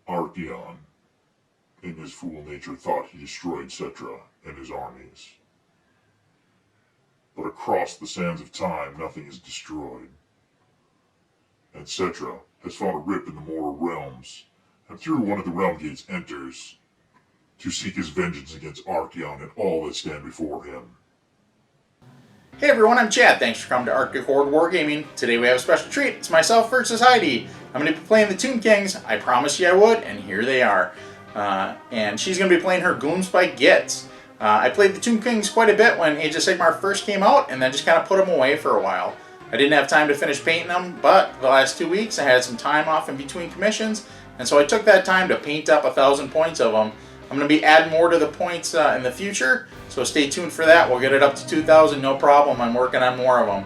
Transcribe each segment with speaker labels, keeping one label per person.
Speaker 1: Archeon, in his fool nature, thought he destroyed Cetra and his armies. But across the sands of time, nothing is destroyed. And Cetra has found a rip in the mortal realms, and through one of the realm gates enters to seek his vengeance against Archeon and all that stand before him.
Speaker 2: Hey everyone, I'm Chad. Thanks for coming to Arctic Horde Wargaming. Today we have a special treat. It's myself versus Heidi. I'm going to be playing the Tomb Kings. I promised you I would, and here they are. And she's going to be playing her Gloomspite Gitz. I played the Tomb Kings quite a bit when Age of Sigmar first came out, and then just kind of put them away for a while. I didn't have time to finish painting them, but the last 2 weeks I had some time off in between commissions, and so I took that time to paint up 1,000 points of them. I'm going to be adding more to the points in the future, so stay tuned for that. We'll get it up to 2,000, no problem. I'm working on more of them.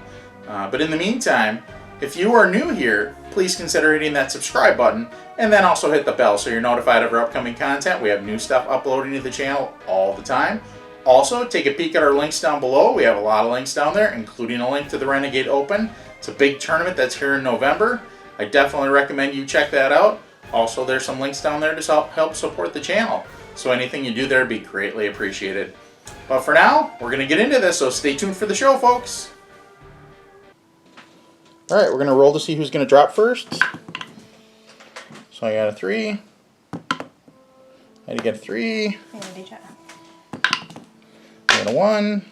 Speaker 2: But in the meantime, if you are new here, please consider hitting that subscribe button, and then also hit the bell so you're notified of our upcoming content. We have new stuff uploading to the channel all the time. Also, take a peek at our links down below. We have a lot of links down there, including a link to the Renegade Open. It's a big tournament that's here in November. I definitely recommend you check that out. Also, there's some links down there to help support the channel. So anything you do there would be greatly appreciated. But for now, we're going to get into this, so stay tuned for the show, folks. Alright, we're going to roll to see who's going to drop first. So I got a 3. I had to get a 3. I got a 1.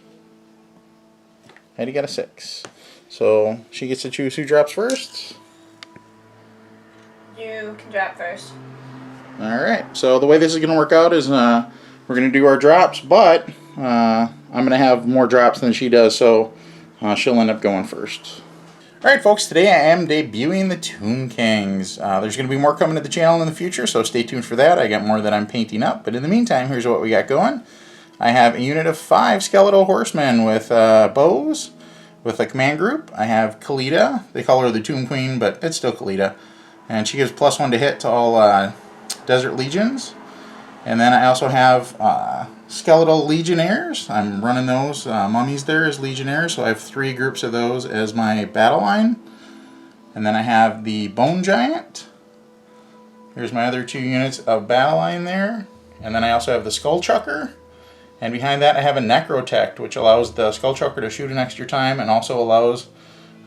Speaker 2: I had to get a 6. So she gets to choose who drops first.
Speaker 3: You can drop first.
Speaker 2: Alright, so the way this is going to work out is we're going to do our drops, but I'm going to have more drops than she does, so she'll end up going first. Alright folks, today I am debuting the Tomb Kings. There's going to be more coming to the channel in the future, so stay tuned for that. I got more that I'm painting up, but in the meantime, here's what we got going. I have a unit of 5 skeletal horsemen with bows, with a command group. I have Karuda. They call her the Tomb Queen, but it's still Karuda. And she gives +1 to hit to all Desert Legions. And then I also have Skeletal Legionnaires. I'm running those mummies there as Legionnaires, so I have 3 groups of those as my battle line. And then I have the Bone Giant. Here's my other 2 units of battle line there. And then I also have the Skull Chucker. And behind that I have a Necrotect, which allows the Skull Chucker to shoot an extra time and also allows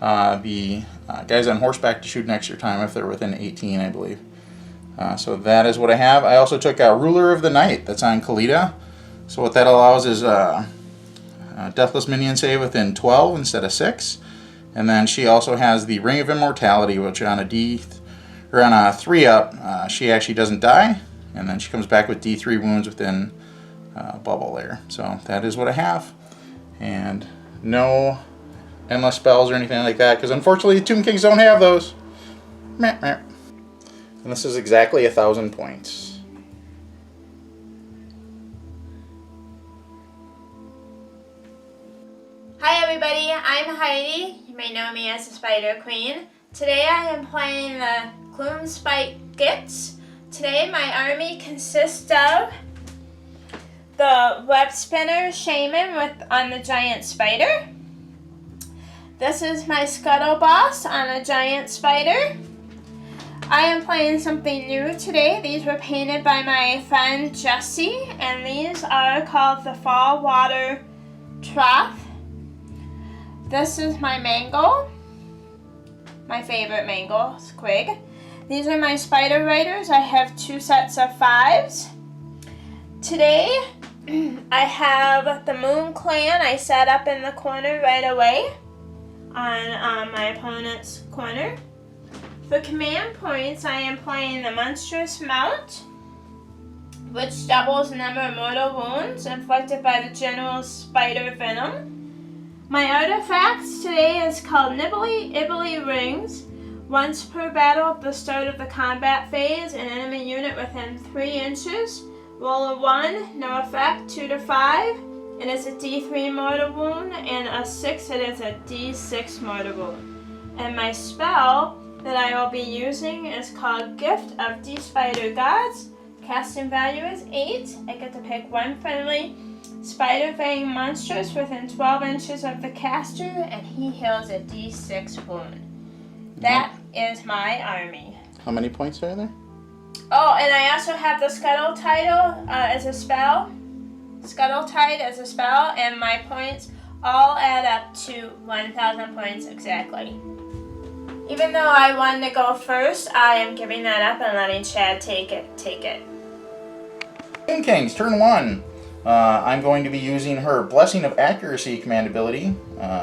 Speaker 2: the guys on horseback to shoot an extra time if they're within 18, I believe. So that is what I have. I also took a Ruler of the Night that's on Karuda. So what that allows is Deathless Minion save within 12 instead of 6. And then she also has the Ring of Immortality, which on a 3-up, she actually doesn't die. And then she comes back with D3 wounds within bubble there. So that is what I have. And no endless spells or anything like that, because unfortunately the Tomb Kings don't have those. Meh, meh. And this is exactly 1,000 points.
Speaker 3: Hi everybody, I'm Heidi. You may know me as the Spider Queen. Today I am playing the Gloomspite Gitz. Today my army consists of the Web Spinner Shaman on the Giant Spider. This is my Scuttle Boss on a Giant Spider. I am playing something new today. These were painted by my friend Jessie, and these are called the Fall Water Trough. This is my Mangle, my favorite Mangle, Squig. These are my Spider Riders. I have 2 sets of 5s. Today, I have the Moon Clan. I set up in the corner right away on my opponent's corner. For command points, I am playing the Monstrous Mount, which doubles the number of mortal wounds inflicted by the General's Spider Venom. My artifacts today is called Nibbly Ibbly Rings. Once per battle at the start of the combat phase, an enemy unit within 3 inches. Roll a 1, no effect, 2 to 5. It is a D3 mortal wound, and a 6, it is a D6 mortal wound. And my spell that I will be using is called Gift of D-Spider Gods. Casting value is 8. I get to pick 1 friendly Spider Fang monstrous within 12 inches of the caster, and he heals a D6 wound. That is my army.
Speaker 2: How many points are there?
Speaker 3: Oh, and I also have the Scuttle Title as a spell. Scuttle Tide as a spell, and my points all add up to 1,000 points exactly. Even though I wanted to go first, I am giving that up and letting Chad take it.
Speaker 2: Tomb Kings, turn 1. I'm going to be using her Blessing of Accuracy command ability.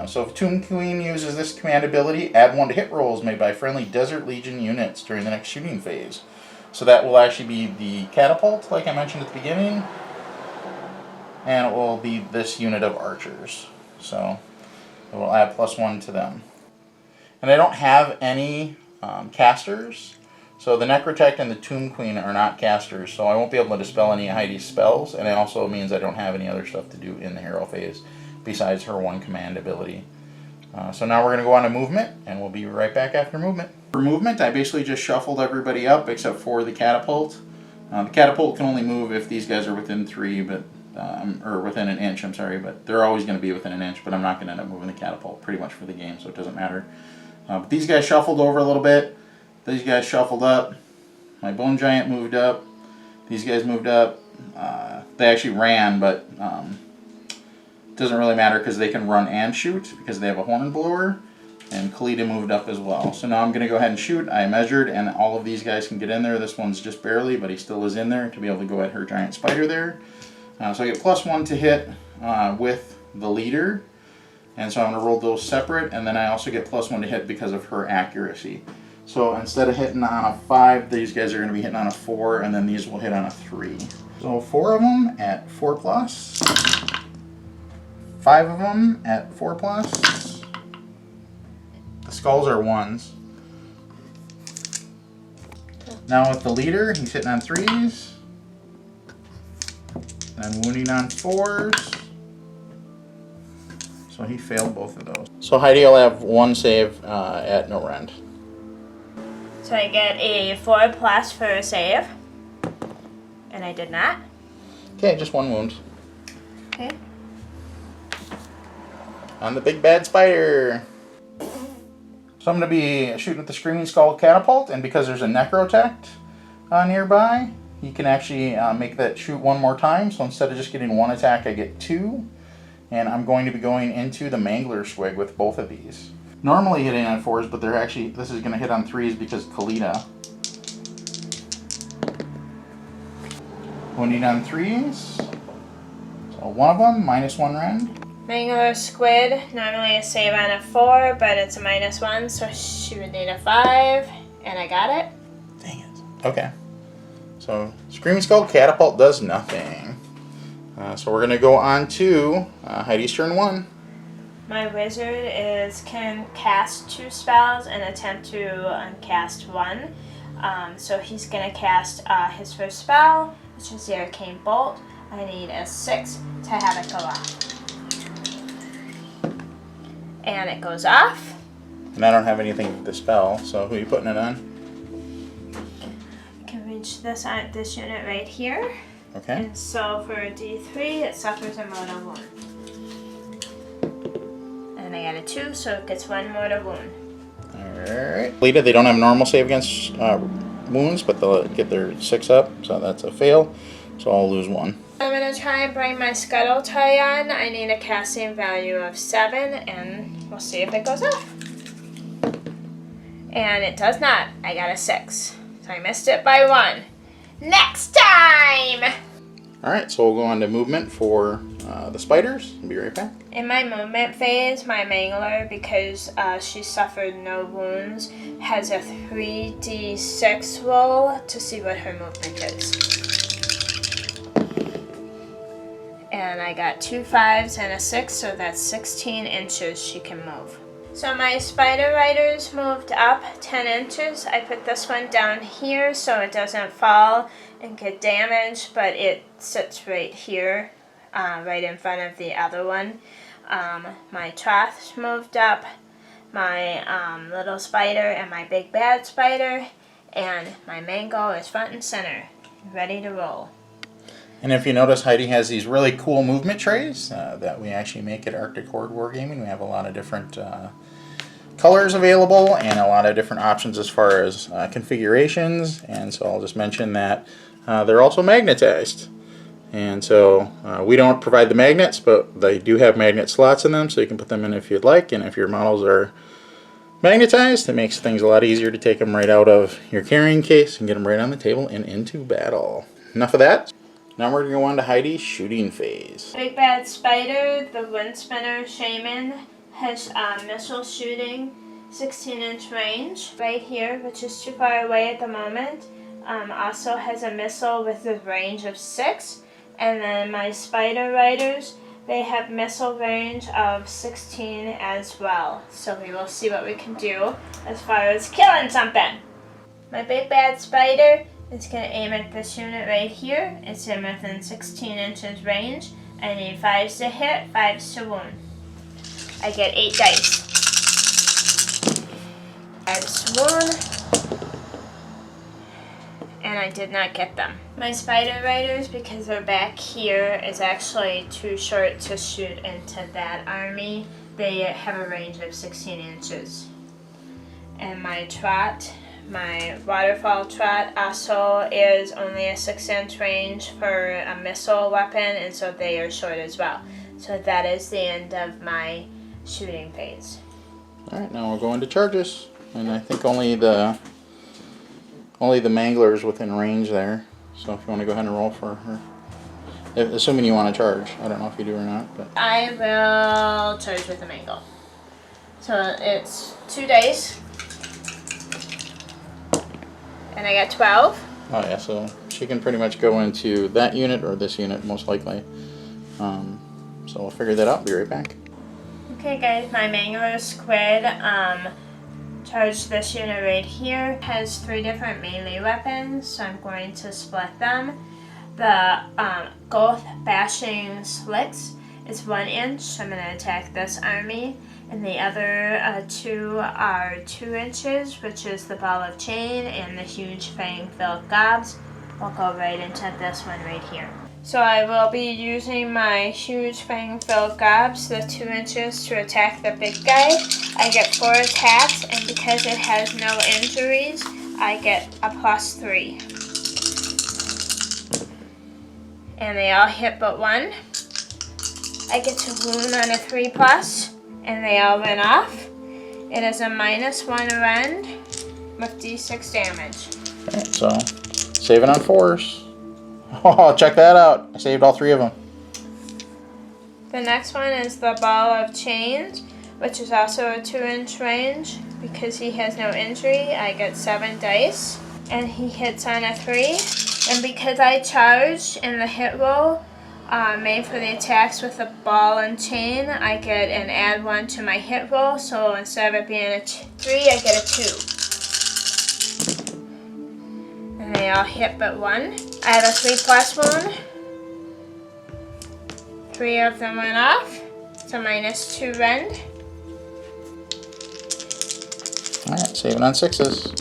Speaker 2: So if Tomb Queen uses this command ability, add 1 to hit rolls made by friendly Desert Legion units during the next shooting phase. So that will actually be the catapult, like I mentioned at the beginning. And it will be this unit of archers. So it will add +1 to them. And I don't have any casters. So the Necrotect and the Tomb Queen are not casters. So I won't be able to dispel any of Heidi's spells. And it also means I don't have any other stuff to do in the hero phase besides her 1 command ability. So now we're going to go on to movement. And we'll be right back after movement. For movement, I basically just shuffled everybody up except for the catapult. The catapult can only move if these guys are within 3, but or within an inch, I'm sorry, but they're always going to be within an inch, but I'm not going to end up moving the catapult pretty much for the game, so it doesn't matter. But these guys shuffled over a little bit. These guys shuffled up. My Bone Giant moved up. These guys moved up. They actually ran, but it doesn't really matter because they can run and shoot because they have a Horn Blower. And Karuda moved up as well. So now I'm going to go ahead and shoot. I measured, and all of these guys can get in there. This one's just barely, but he still is in there to be able to go at her giant spider there. So I get +1 to hit with the leader. And so I'm going to roll those separate, and then I also get +1 to hit because of her accuracy. So instead of hitting on a 5, these guys are going to be hitting on a 4, and then these will hit on a 3. So 4 of them at 4+. 5 of them at 4+. The skulls are 1s. Now with the leader, he's hitting on 3s. And wounding on 4s. So he failed both of those. So Heidi will have 1 save at no rend.
Speaker 3: So I get a 4+ for a save. And I did not.
Speaker 2: Okay, just 1 wound.
Speaker 3: Okay.
Speaker 2: On the big bad spider. So I'm going to be shooting with the Screaming Skull Catapult, and because there's a Necrotect nearby, you can actually make that shoot 1 more time. So instead of just getting 1 attack, I get 2. And I'm going to be going into the Mangler Swig with both of these. Normally hitting on 4s, but they're actually, this is going to hit on 3s because Karuda. Wounding on 3s. So 1 of them, -1 rend.
Speaker 3: Mangler Squid, normally a save on a 4, but it's a -1, so she would need a 5, and I got it.
Speaker 2: Dang it. Okay. So, Screaming Skull Catapult does nothing. So we're going to go on to Heidi's turn 1.
Speaker 3: My wizard can cast 2 spells and attempt to uncast 1. So he's going to cast his first spell, which is the Arcane Bolt. I need a 6 to have it go off. And it goes off.
Speaker 2: And I don't have anything to dispel, so who are you putting it on?
Speaker 3: I can reach this unit right here.
Speaker 2: Okay.
Speaker 3: And so for a D3, it suffers a mortal wound. And I got a 2, so it gets 1 mortal wound.
Speaker 2: Alright. Lita, they don't have normal save against wounds, but they'll get their 6 up, so that's a fail. So I'll lose 1.
Speaker 3: I'm going to try and bring my Scuttle Tie on. I need a casting value of 7, and we'll see if it goes off. And it does not. I got a 6. So I missed it by 1. Next time!
Speaker 2: Alright, so we'll go on to movement for the spiders. I'll be right back.
Speaker 3: In my movement phase, my Mangler, because she suffered no wounds, has a 3d6 roll to see what her movement is. And I got 2 5s and a 6, so that's 16 inches she can move. So my spider riders moved up 10 inches. I put this one down here so it doesn't fall and get damaged, but it sits right here, right in front of the other one. My Troths moved up, my little spider and my big bad spider, and my Mango is front and center, ready to roll.
Speaker 2: And if you notice, Heidi has these really cool movement trays that we actually make at Arctic Horde Wargaming. We have a lot of different colors available and a lot of different options as far as configurations. And so I'll just mention that they're also magnetized. And so we don't provide the magnets, but they do have magnet slots in them, so you can put them in if you'd like. And if your models are magnetized, it makes things a lot easier to take them right out of your carrying case and get them right on the table and into battle. Enough of that. Now we're going to go on to Heidi's shooting phase.
Speaker 3: Big Bad Spider, the Wind Spinner Shaman, has missile shooting, 16-inch range right here, which is too far away at the moment. Also has a missile with a range of 6. And then my Spider Riders, they have missile range of 16 as well. So we will see what we can do as far as killing something. My Big Bad Spider is going to aim at this unit right here. It's in within 16 inches range. I need 5s to hit, 5s to wound. I get 8 dice. 5s to wound. And I did not get them. My Spider Riders, because they're back here, is actually too short to shoot into that army. They have a range of 16 inches. And my Trot, my Waterfall Trot, also is only a 6-inch range for a missile weapon, and so they are short as well. So that is the end of my shooting phase.
Speaker 2: Alright, now we'll go into charges. And I think only the Mangler is within range there. So if you want to go ahead and roll for her. Assuming you want to charge. I don't know if you do or not. But
Speaker 3: I will charge with a mangle. So it's 2 dice. And I got 12.
Speaker 2: oh yeah, so she can pretty much go into that unit or this unit most likely. So we'll figure that out. Be right back.
Speaker 3: Okay guys, my Mangler Squid charged this unit right here. Has 3 different melee weapons, so I'm going to split them. The Goth Bashing Slicks is 1 inch, so I'm going to attack this army. And the other 2 are 2 inches, which is the Ball of Chain and the Huge Fang-Filled Gobs. We'll go right into this one right here. So I will be using my Huge Fang-Filled Gobs, the 2 inches, to attack the big guy. I get 4 attacks, and because it has no injuries, I get a +3. And they all hit but 1. I get to wound on a 3+, and they all went off. It is a -1 rend with d6 damage.
Speaker 2: Alright, so saving on 4s. Oh, check that out. I saved all 3 of them.
Speaker 3: The next one is the Ball of Chains, which is also a 2-inch range. Because he has no injury, I get 7 dice. And he hits on a 3. And because I charged in the hit roll, made for the attacks with the ball and chain, I get an add 1 to my hit roll, so instead of it being a 3, I get a 2. And they all hit but 1. I have a 3+ wound. 3 of them went off, so -2 rend.
Speaker 2: Alright, saving on 6s.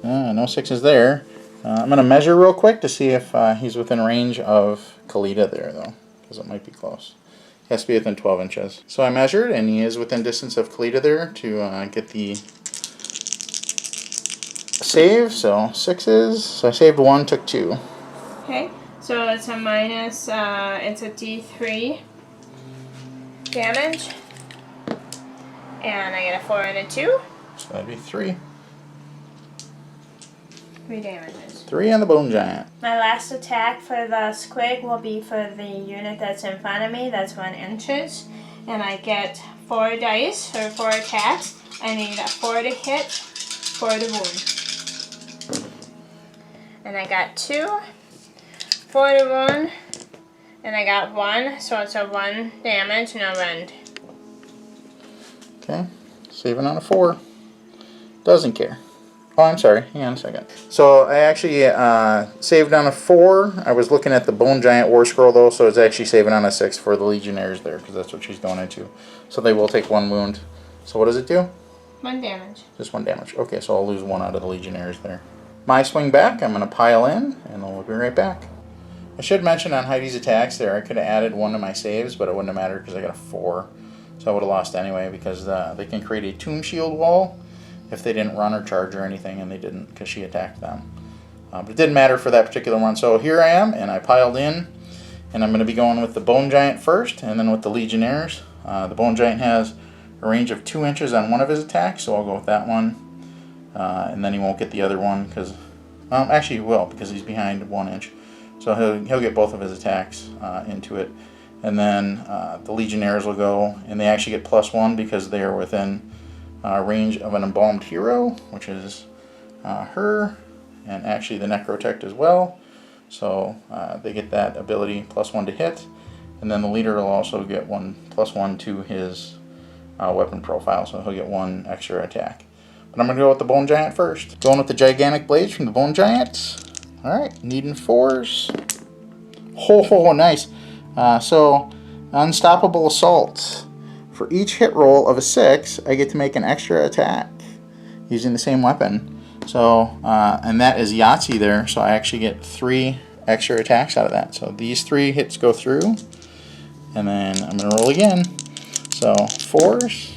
Speaker 2: No 6s there. I'm going to measure real quick to see if he's within range of Karuda there, though, because it might be close. He has to be within 12 inches. So I measured, and he is within distance of Karuda there to get the save. So 6s. So I saved 1, took 2.
Speaker 3: Okay, so it's a minus, it's a D3 damage. And I get a 4 and a 2.
Speaker 2: So that'd be 3.
Speaker 3: 3 damages.
Speaker 2: 3 on the Bone Giant.
Speaker 3: My last attack for the squig will be for the unit that's in front of me, that's 1 inches. And I get 4 dice for 4 attacks. I need a 4 to hit, 4 to wound. And I got 2, 4 to wound, and I got 1, so it's a 1 damage, no rend.
Speaker 2: Okay, saving on a 4. Doesn't care. Oh, I'm sorry. Hang on a second. So I actually saved on a 4. I was looking at the Bone Giant War Scroll, though, so it's actually saving on a 6 for the Legionnaires there, because that's what she's going into. So they will take 1 wound. So what does it do?
Speaker 3: 1 damage.
Speaker 2: Just 1 damage. Okay, so I'll lose 1 out of the Legionnaires there. My swing back, I'm going to pile in, and then we'll be right back. I should mention on Heidi's attacks there, I could have added 1 to my saves, but it wouldn't have mattered because I got a 4. So I would have lost anyway, because they can create a tomb shield wall if they didn't run or charge or anything, and they didn't because she attacked them. But it didn't matter for that particular one. So here I am, and I piled in, and I'm going to be going with the Bone Giant first, and then with the Legionnaires. The Bone Giant has a range of 2 inches on one of his attacks, so I'll go with that one. And then he won't get the other one, because... actually he will, because he's behind 1 inch. So he'll get both of his attacks into it. And then the Legionnaires will go, and they actually get +1 because they are within range of an Embalmed Hero, which is her, and actually the Necrotect as well. So they get that ability +1 to hit. And then the leader will also get +1 to his weapon profile, so he'll get 1 extra attack. But I'm going to go with the Bone Giant first. Going with the Gigantic Blades from the Bone Giant. Alright, needing 4s. Oh, nice. So, Unstoppable Assault. For each hit roll of a 6, I get to make an extra attack using the same weapon. So, and that is Yahtzee there, so I actually get 3 extra attacks out of that. So these 3 hits go through, and then I'm going to roll again. So 4s.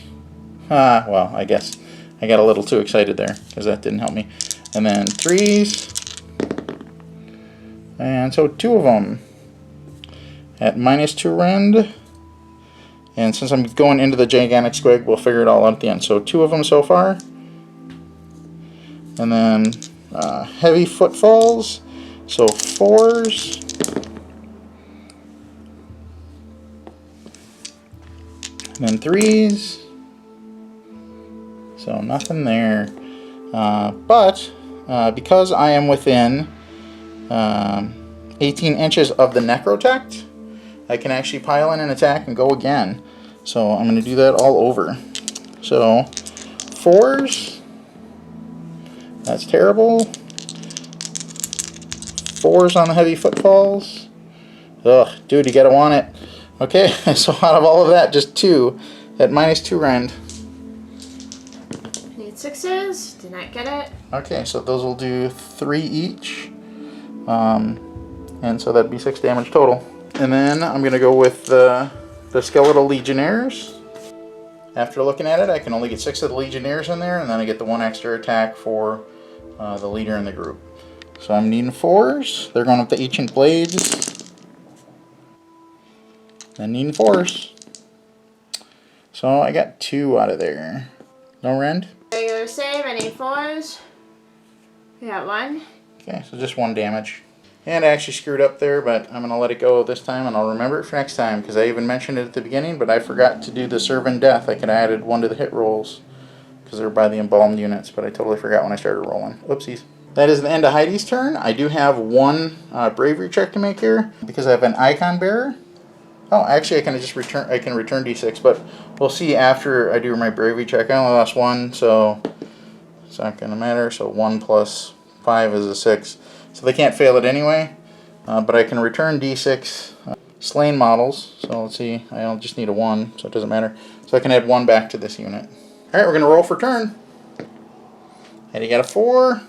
Speaker 2: Well, I guess I got a little too excited there because that didn't help me. And then 3s. And so 2 of them at -2 rend. And since I'm going into the gigantic squig, we'll figure it all out at the end. So 2 of them so far. And then heavy footfalls. So 4s. And then 3s. So nothing there. But because I am within 18 inches of the Necrotect, I can actually pile in an attack and go again. So I'm going to do that all over. So 4s. That's terrible. 4s on the heavy footfalls. Ugh, dude, you gotta want it. Okay, so out of all of that, just 2 at -2 rend.
Speaker 3: Need 6s. Did not get it.
Speaker 2: Okay, so those will do 3 each. And so that'd be 6 damage total. And then I'm going to go with the Skeletal Legionnaires. After looking at it, I can only get 6 of the Legionnaires in there, and then I get the 1 extra attack for the leader in the group. So I'm needing 4s. They're going with the Ancient Blades. And needing 4s. So I got 2 out of there. No rend?
Speaker 3: Regular save, I need 4s. We got 1.
Speaker 2: Okay, so just 1 damage. And I actually screwed up there, but I'm going to let it go this time, and I'll remember it for next time, because I even mentioned it at the beginning, but I forgot to do the Serve in Death. I could have added 1 to the hit rolls, because they're by the embalmed units, but I totally forgot when I started rolling. Whoopsies. That is the end of Heidi's turn. I do have 1 bravery check to make here, because I have an icon bearer. Oh, actually I can just return D6, but we'll see after I do my bravery check. I only lost 1, so it's not going to matter. So 1 plus 5 is a 6. So they can't fail it anyway, but I can return D6 slain models. So let's see, I just need a 1, so it doesn't matter. So I can add 1 back to this unit. Alright, we're going to roll for turn. Eddie got a 4,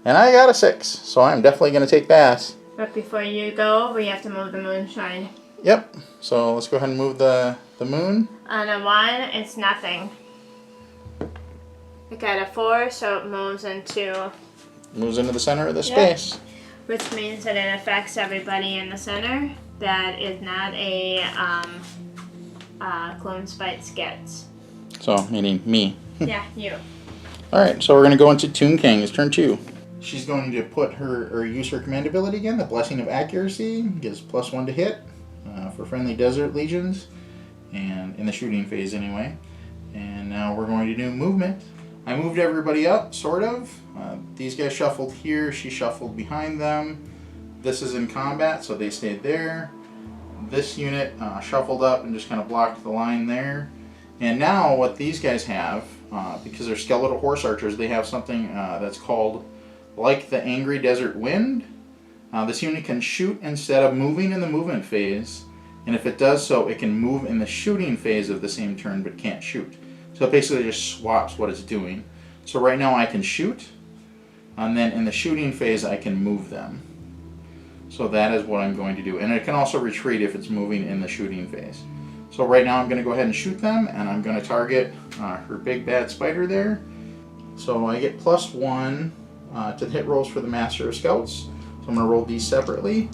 Speaker 2: and I got a 6, so I'm definitely going to take that.
Speaker 3: But before you go, we have to move the moonshine.
Speaker 2: Yep, so let's go ahead and move the moon.
Speaker 3: On a 1, it's nothing. I got a 4, so it moves into
Speaker 2: the center of the space.
Speaker 3: Which means that it affects everybody in the center. That is not a Gloomspite Gitz.
Speaker 2: So, meaning me.
Speaker 3: Yeah, you.
Speaker 2: Alright, so we're going to go into Tomb King. It's turn 2. She's going to put or use her command ability again, the Blessing of Accuracy. Gives +1 to hit for friendly desert legions, and in the shooting phase anyway. And now we're going to do movement. I moved everybody up, sort of. These guys shuffled here, she shuffled behind them. This is in combat, so they stayed there. This unit shuffled up and just kind of blocked the line there. And now what these guys have, because they're skeletal horse archers, they have something that's called Like the Angry Desert Wind. This unit can shoot instead of moving in the movement phase, and if it does so, it can move in the shooting phase of the same turn but can't shoot. So it basically just swaps what it's doing. So right now I can shoot, and then in the shooting phase I can move them. So that is what I'm going to do. And it can also retreat if it's moving in the shooting phase. So right now I'm going to go ahead and shoot them, and I'm going to target her big bad spider there. So I get +1 to the hit rolls for the Master of Scouts. So I'm going to roll these separately.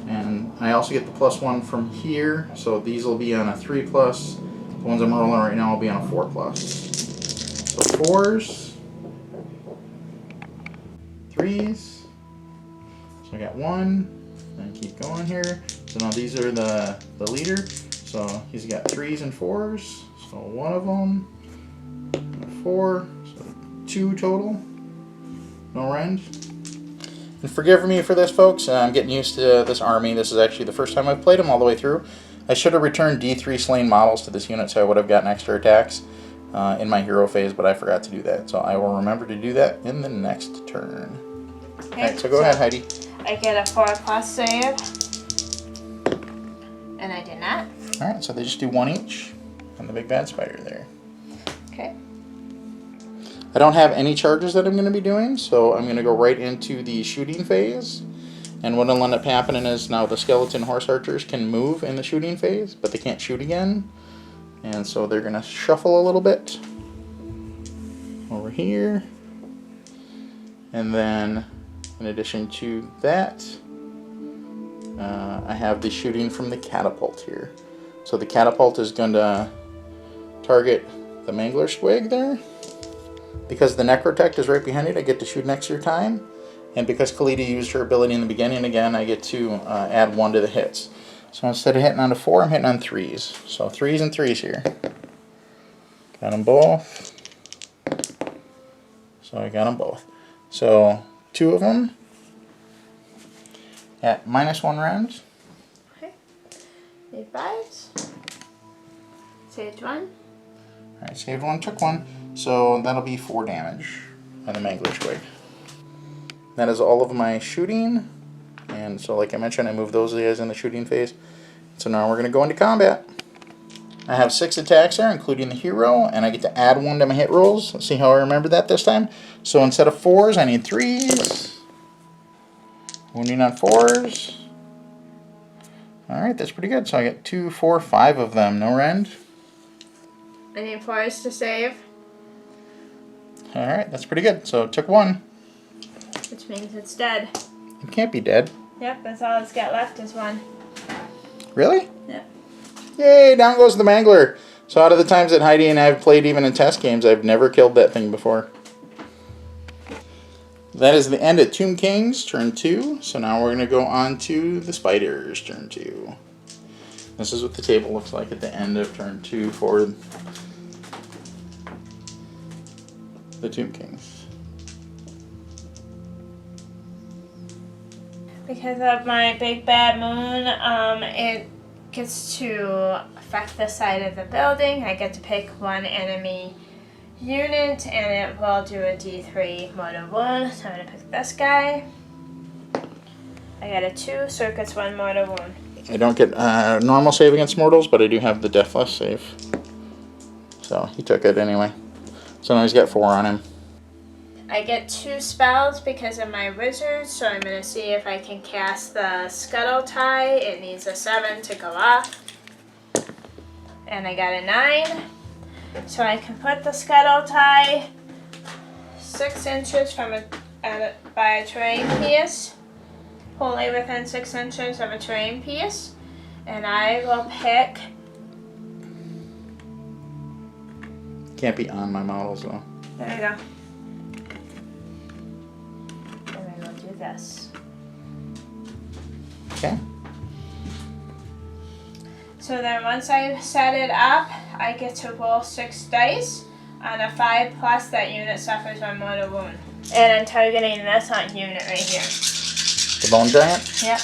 Speaker 2: And I also get the +1 from here. So these will be on a 3+. The ones I'm rolling right now will be on a 4+. So 4s. 3s. So I got 1. And keep going here. So now these are the leader. So he's got 3s and 4s. So 1 of them. And a 4. So 2 total. No rend. And forgive me for this, folks. I'm getting used to this army. This is actually the first time I've played them all the way through. I should have returned D3 slain models to this unit so I would have gotten extra attacks in my hero phase, but I forgot to do that. So I will remember to do that in the next turn.
Speaker 3: Okay,
Speaker 2: Alright, so go ahead, Heidi.
Speaker 3: I get a 4+ save. And I did not.
Speaker 2: Alright, so they just do 1 each on the big bad spider there.
Speaker 3: Okay.
Speaker 2: I don't have any charges that I'm going to be doing, so I'm going to go right into the shooting phase. And what will end up happening is now the skeleton horse archers can move in the shooting phase, but they can't shoot again. And so they're going to shuffle a little bit over here. And then, in addition to that, I have the shooting from the catapult here. So the catapult is going to target the Mangler Squig there. Because the Necrotect is right behind it, I get to shoot an extra time. And because Karuda used her ability in the beginning again, I get to add 1 to the hits. So instead of hitting on a 4, I'm hitting on 3s. So 3s and 3s here. Got them both. So I got them both. So 2 of them at -1 rounds.
Speaker 3: Okay. Need 5s. Saved 1.
Speaker 2: Alright, saved 1, took 1. So that'll be 4 damage on the Mangler Squig. That is all of my shooting. And so like I mentioned, I moved those guys in the shooting phase. So now we're going to go into combat. I have 6 attacks there, including the hero, and I get to add 1 to my hit rolls. Let's see how I remember that this time. So instead of 4s, I need 3s. Wounding on 4s. Alright, that's pretty good. So I get 2, 4, 5 of them. No rend.
Speaker 3: I need 4s to save.
Speaker 2: Alright, that's pretty good. So it took 1.
Speaker 3: Which means it's dead.
Speaker 2: It can't be dead.
Speaker 3: Yep, that's all it's got left is 1.
Speaker 2: Really?
Speaker 3: Yep.
Speaker 2: Yay, down goes the Mangler. So out of the times that Heidi and I have played even in test games, I've never killed that thing before. That is the end of Tomb Kings, turn 2. So now we're going to go on to the Spiders, turn 2. This is what the table looks like at the end of turn 2 for the Tomb Kings.
Speaker 3: Because of my big bad moon, it gets to affect the side of the building. I get to pick 1 enemy unit, and it will do a D3 mortal wound. So I'm going to pick this guy. I got a 2, so it gets 1 mortal wound.
Speaker 2: I don't get normal save against mortals, but I do have the deathless save. So he took it anyway. So now he's got 4 on him.
Speaker 3: I get 2 spells because of my wizard, so I'm going to see if I can cast the Scuttle Tie. It needs a 7 to go off. And I got a 9. So I can put the Scuttle Tie 6 inches from by a terrain piece. Wholly within 6 inches of a terrain piece. And I will pick...
Speaker 2: Can't be on my models though.
Speaker 3: There we go. This.
Speaker 2: Okay.
Speaker 3: So then once I set it up, I get to roll 6 dice. On a 5+, that unit suffers 1 mortal wound. And I'm targeting this unit right here.
Speaker 2: The Bone Giant?
Speaker 3: Yep.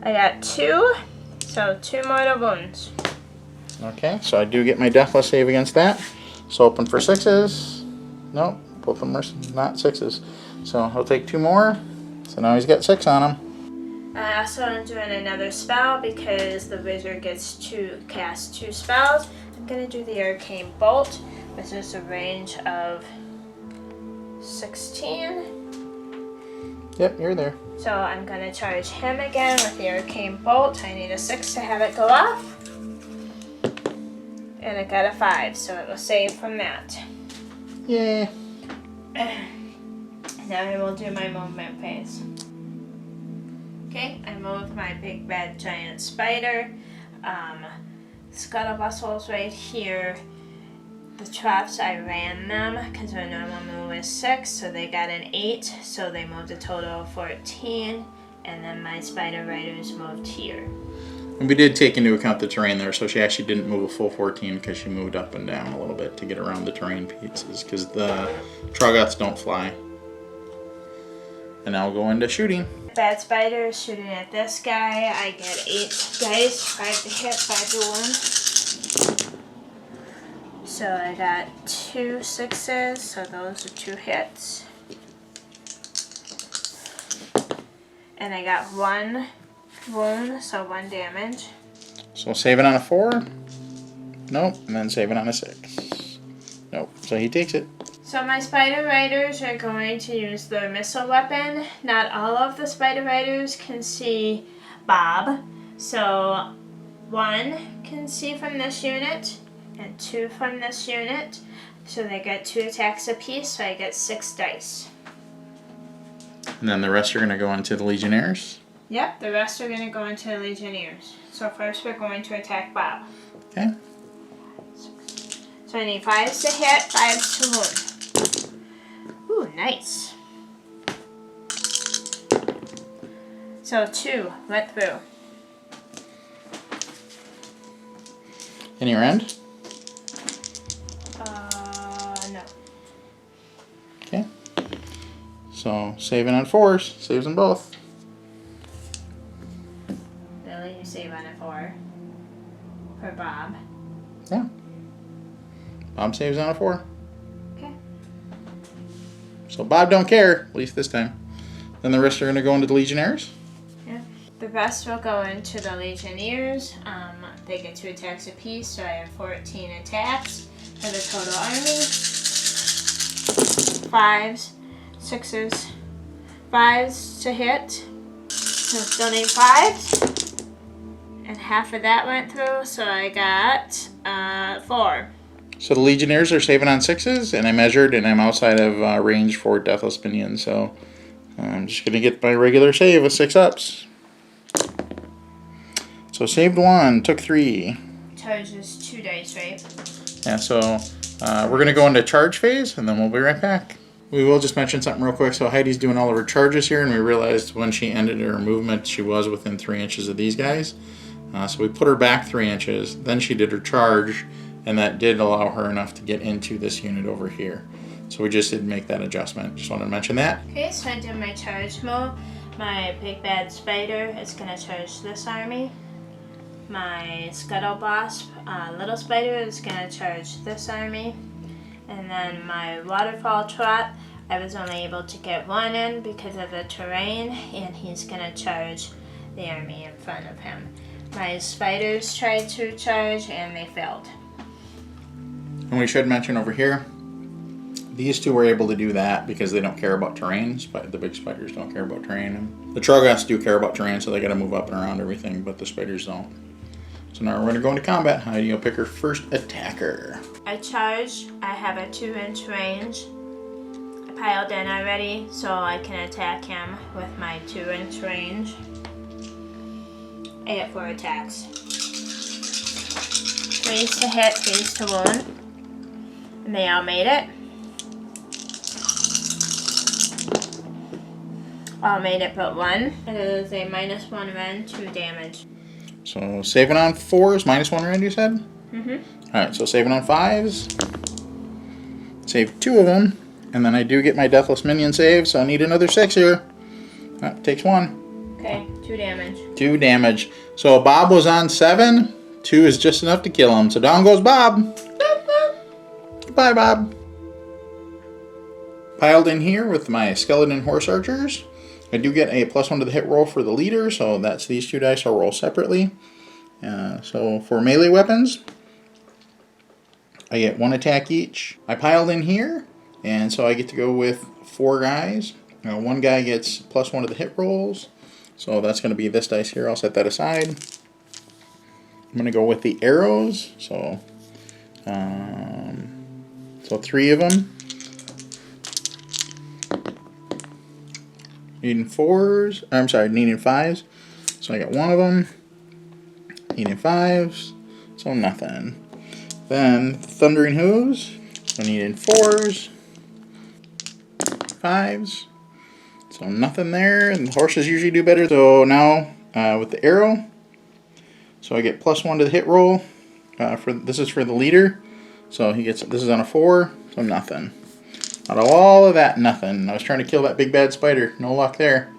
Speaker 3: I got 2, so 2 mortal wounds.
Speaker 2: Okay, so I do get my deathless save against that. So open for 6s. Nope. Both of them are not 6s. So he'll take 2 more. So now he's got 6 on him.
Speaker 3: I also am doing another spell because the wizard gets to cast 2 spells. I'm going to do the Arcane Bolt, which is a range of 16.
Speaker 2: Yep, you're there.
Speaker 3: So I'm going to charge him again with the arcane bolt. I need a 6 to have it go off. And it got a 5, so it will save from that.
Speaker 2: Yeah.
Speaker 3: Now I will do my movement phase. Okay, I moved my big bad giant spider. Scuttle bustles right here. The traps, I ran them because their normal move is 6, so they got an 8, so they moved a total of 14. And then my spider riders moved here.
Speaker 2: And we did take into account the terrain there, so she actually didn't move a full 14 because she moved up and down a little bit to get around the terrain pieces because the Troggoths don't fly. And now we'll go into shooting.
Speaker 3: Bad spider shooting at this guy. I get 8 dice, 5 to hit, 5 to wound. So I got 2 6s, so those are 2 hits. And I got 1 wound, so 1 damage.
Speaker 2: So save it on a 4. Nope. And then save it on a 6. Nope. So he takes it.
Speaker 3: So my spider riders are going to use their missile weapon. Not all of the spider riders can see Bob. So 1 can see from this unit and 2 from this unit. So they get 2 attacks apiece, so I get 6 dice.
Speaker 2: And then the rest are going to go into the Legionnaires.
Speaker 3: Yep, the rest are going to go into the Legionnaires. So first we're going to attack Bob.
Speaker 2: Okay.
Speaker 3: So I need 5s to hit, 5s to wound. Ooh, nice. So 2 went through.
Speaker 2: In your end?
Speaker 3: No.
Speaker 2: Okay. So saving on 4s. Saves them both.
Speaker 3: Really? You save on a 4 for Bob.
Speaker 2: Yeah. Bob saves on a 4.
Speaker 3: Okay.
Speaker 2: So Bob don't care, at least this time. Then the rest are going to go into the Legionnaires.
Speaker 3: Yeah. The rest will go into the Legionnaires. They get 2 attacks apiece, so I have 14 attacks for the total army. 5s, 6s, 5s to hit. So still need 5s. And half of that went through, so I got 4.
Speaker 2: So the Legionnaires are saving on 6s, and I measured, and I'm outside of range for Deathless Minion, so I'm just going to get my regular save with 6 ups. So saved 1, took 3.
Speaker 3: Charges 2 dice, right?
Speaker 2: Yeah, so we're going to go into charge phase, and then we'll be right back. We will just mention something real quick. So Heidi's doing all of her charges here, and we realized when she ended her movement, she was within 3 inches of these guys. So we put her back 3 inches, then she did her charge, and that did allow her enough to get into this unit over here. So we just did make that adjustment. Just wanted to mention that.
Speaker 3: Okay, so I did my charge move. My big bad spider is going to charge this army. My scuttle boss, little spider, is going to charge this army. And then my waterfall trot, I was only able to get 1 in because of the terrain, and he's going to charge the army in front of him. My spiders tried to charge and they failed.
Speaker 2: And we should mention over here, these two were able to do that because they don't care about terrain. The big spiders don't care about terrain. The Troggoths do care about terrain, so they got to move up and around everything, but the spiders don't. So now we're going to go into combat. Heidi, you'll pick her first attacker.
Speaker 3: I charged. I have a 2-inch range. I piled in already, so I can attack him with my 2-inch range. I get 4 attacks. 3s to hit, 3s to wound. And they all made it. All made it but 1. It is a -1 rend, 2 damage.
Speaker 2: So saving on 4s, -1 rend, you said?
Speaker 3: Mm-hmm.
Speaker 2: Alright, so saving on 5s. Save 2 of them. And then I do get my Deathless Minion save, so I need another 6 here. That takes 1.
Speaker 3: Okay, 2 damage.
Speaker 2: 2 damage. So Bob was on 7. 2 is just enough to kill him. So down goes Bob. Goodbye, Bob. Piled in here with my Skeleton Horse Archers. I do get a +1 to the hit roll for the leader, so that's these 2 dice. I'll roll separately. So for melee weapons, I get 1 attack each. I piled in here, and so I get to go with 4 guys. Now one guy gets +1 to the hit rolls, so that's going to be this dice here. I'll set that aside. I'm going to go with the arrows, so 3 of them. Needing 4s, I'm sorry, needing 5s. So I got 1 of them. Needing 5s, so nothing. Then Thundering Hooves, so needing 4s, 5s, so nothing there. And the horses usually do better. So now with the arrow, so I get +1 to the hit roll. This is for the leader, so he gets, this is on a 4, so nothing. Out of all of that, nothing. I was trying to kill that big bad spider, no luck there.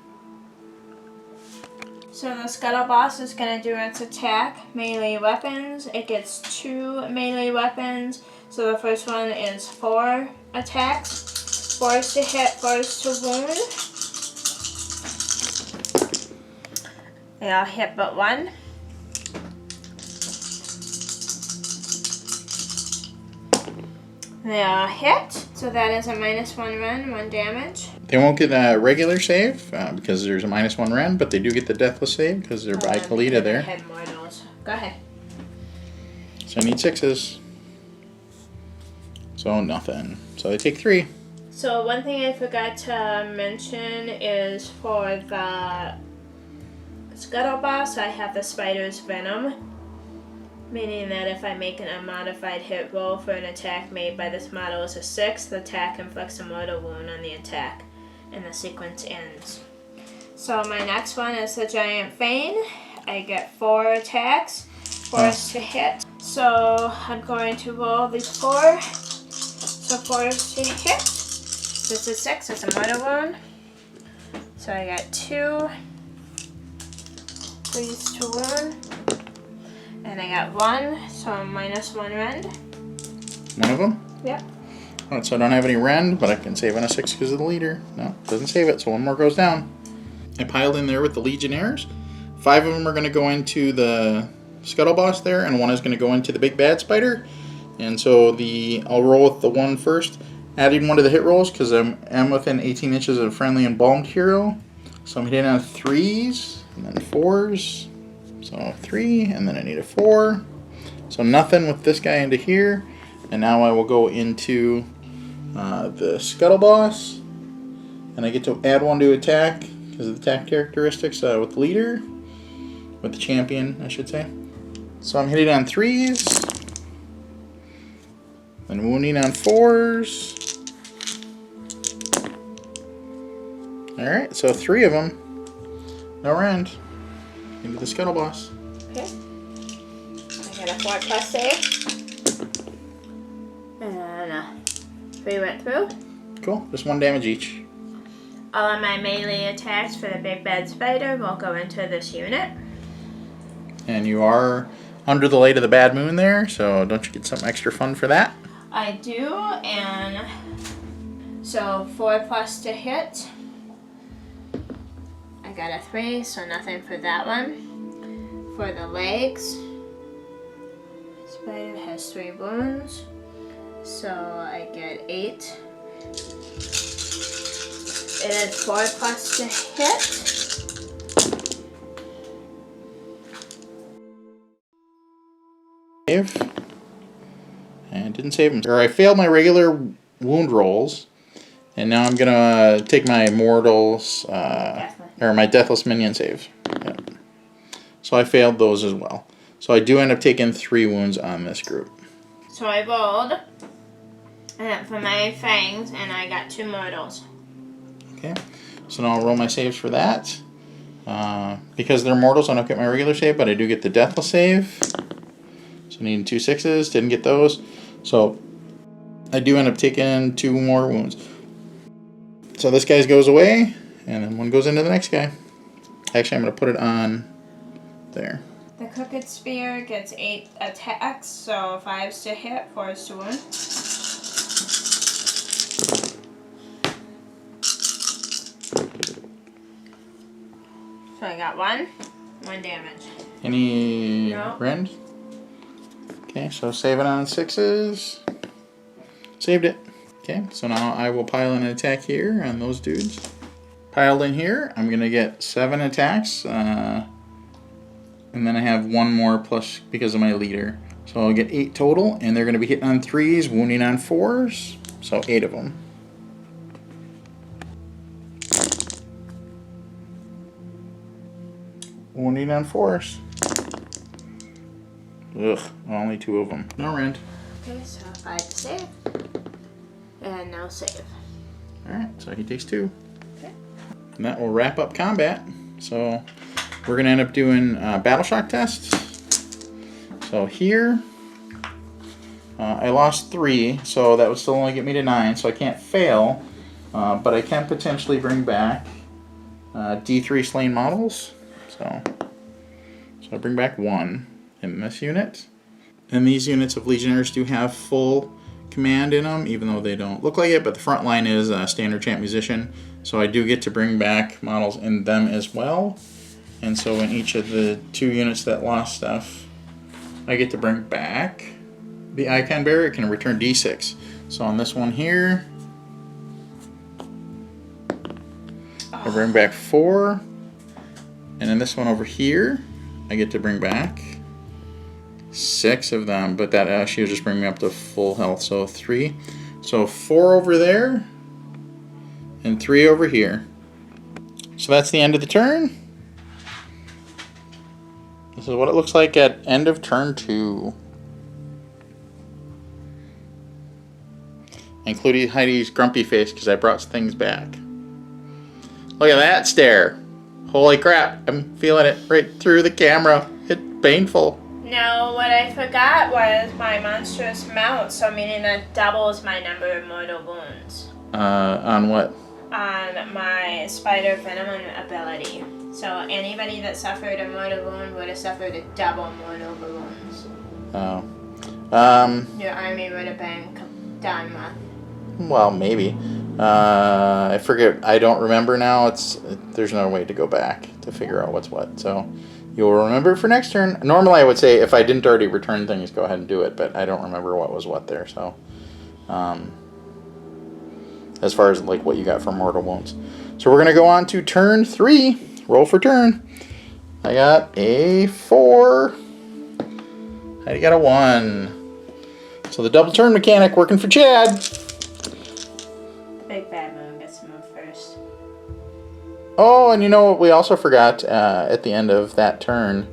Speaker 3: So the Scuttle Boss is going to do its attack, melee weapons. It gets 2 melee weapons. So the first one is 4 attacks. 4 is to hit, 4 is to wound. They all hit but 1. They all hit. So that is a -1 rend, 1 damage.
Speaker 2: They won't get a regular save because there's a -1 rend, but they do get the deathless save because they're by Karuda there.
Speaker 3: Go ahead.
Speaker 2: So I need 6s. So nothing. So I take 3.
Speaker 3: So one thing I forgot to mention is for the Scuttle Boss, I have the Spider's Venom. Meaning that if I make an unmodified hit roll for an attack made by this model as a 6, the attack inflicts a mortal wound on the attack, and the sequence ends. So my next one is the Giant Fane. I get 4 attacks, 4 is to hit. So I'm going to roll these 4. So 4 is to hit. This is 6, it's a mortal wound. So I got 2, 3 to wound. And I got 1, so I'm -1 rend.
Speaker 2: One of them?
Speaker 3: Yep.
Speaker 2: Alright, so I don't have any rend, but I can save on a 6 because of the leader. No, doesn't save it, so 1 more goes down. I piled in there with the Legionnaires. 5 of them are going to go into the Scuttle Boss there, and 1 is going to go into the big bad spider. And so I'll roll with the 1 first, adding 1 to the hit rolls because I'm within 18 inches of a friendly embalmed hero. So I'm hitting on 3s and then 4s. So 3, and then I need a 4. So nothing with this guy into here. And now I will go into the Scuttle Boss. And I get to add 1 to attack because of the attack characteristics with leader. With the champion, I should say. So I'm hitting on 3s. Then wounding on 4s. Alright, so 3 of them. No rend. Into the Scuttle Boss.
Speaker 3: Okay. I got a 4+ save. And 3 went through.
Speaker 2: Cool. Just 1 damage each.
Speaker 3: All of my melee attacks for the big bad spider will go into this unit.
Speaker 2: And you are under the light of the bad moon there, so don't you get something extra fun for that?
Speaker 3: I do, and so 4+ to hit. I got a 3, so nothing for that one. For the legs, spider has 3 wounds, so I get 8. It is 4+ to hit.
Speaker 2: Save. And didn't save him. Or I failed my regular wound rolls, and now I'm gonna take my mortals. Or my deathless minion save. Yep. So I failed those as well. So I do end up taking 3 wounds on this group.
Speaker 3: So I rolled for my fangs, and I got 2 mortals.
Speaker 2: Okay. So now I'll roll my saves for that. Because they're mortals, I don't get my regular save, but I do get the deathless save. So needing 2 6s, didn't get those. So I do end up taking 2 more wounds. So this guy goes away. And then 1 goes into the next guy. Actually, I'm going to put it on there.
Speaker 3: The Crooked Spear gets 8 attacks, so 5s to hit, 4s to wound. So I got 1 damage.
Speaker 2: Any
Speaker 3: No.
Speaker 2: rend? Okay, so save it on 6s. Saved it. Okay, so now I will pile an attack here on those dudes. piled in here. I'm going to get 7 attacks. And then I have 1 more plus because of my leader. So I'll get 8 total, and they're going to be hitting on 3s, wounding on 4s. So 8 of them. Wounding on 4s. Ugh, only 2 of them. No rend.
Speaker 3: Okay, so 5 to save. And no save.
Speaker 2: Alright, so he takes 2.
Speaker 3: Okay.
Speaker 2: And that will wrap up combat. So we're going to end up doing battle shock tests. So here, I lost 3, so that would still only get me to 9, so I can't fail. But I can potentially bring back D3 slain models. So I bring back 1 in this unit. And these units of Legionnaires do have full command in them, even though they don't look like it, but the front line is a standard champ musician, so I do get to bring back models in them as well. And so in each of the 2 units that lost stuff, I get to bring back the icon bearer. It can return D6. So on this one here, I bring back 4, and in this one over here, I get to bring back 6 of them, but that actually will just bring me up to full health, so 3. So 4 over there, and 3 over here. So that's the end of the turn. This is what it looks like at end of turn 2. Including Heidi's grumpy face because I brought things back. Look at that stare. Holy crap, I'm feeling it right through the camera. It's painful.
Speaker 3: No, what I forgot was my monstrous mount, so meaning that doubles my number of mortal wounds.
Speaker 2: On what?
Speaker 3: On my spider venom ability. So anybody that suffered a mortal wound would have suffered a double mortal wounds.
Speaker 2: Oh.
Speaker 3: Your army would have been done with.
Speaker 2: Well, maybe. I forget. I don't remember now. There's no way to go back to figure out what's what. So you'll remember it for next turn. Normally I would say if I didn't already return things, go ahead and do it, but I don't remember what was what there. So as far as like what you got for mortal wounds. So we're going to go on to turn 3. Roll for turn. I got a 4. I got a 1. So the double turn mechanic working for Chad.
Speaker 3: Big Bad Moon gets to move first.
Speaker 2: Oh, and you know what we also forgot at the end of that turn?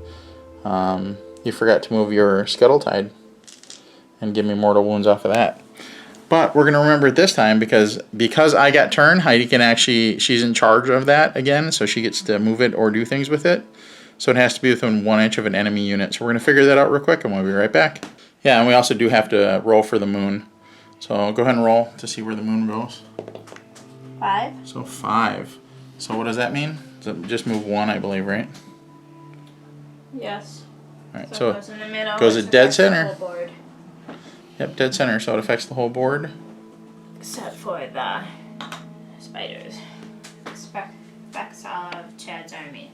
Speaker 2: You forgot to move your Skeletal and give me mortal wounds off of that. But we're going to remember it this time because I got turn, Heidi can actually, she's in charge of that again, so she gets to move it or do things with it. So it has to be within 1 inch of an enemy unit. So we're going to figure that out real quick and we'll be right back. Yeah, and we also do have to roll for the moon. So I'll go ahead and roll to see where the moon goes.
Speaker 3: 5.
Speaker 2: So 5. So what does that mean? So just move 1, I believe, right?
Speaker 3: Yes.
Speaker 2: All right,
Speaker 3: So
Speaker 2: so
Speaker 3: it goes in the middle.
Speaker 2: goes
Speaker 3: which
Speaker 2: at dead
Speaker 3: affects the
Speaker 2: center.
Speaker 3: whole board.
Speaker 2: Yep, dead center, so it affects the whole board.
Speaker 3: Except for the spiders. Affects all of Chad's army.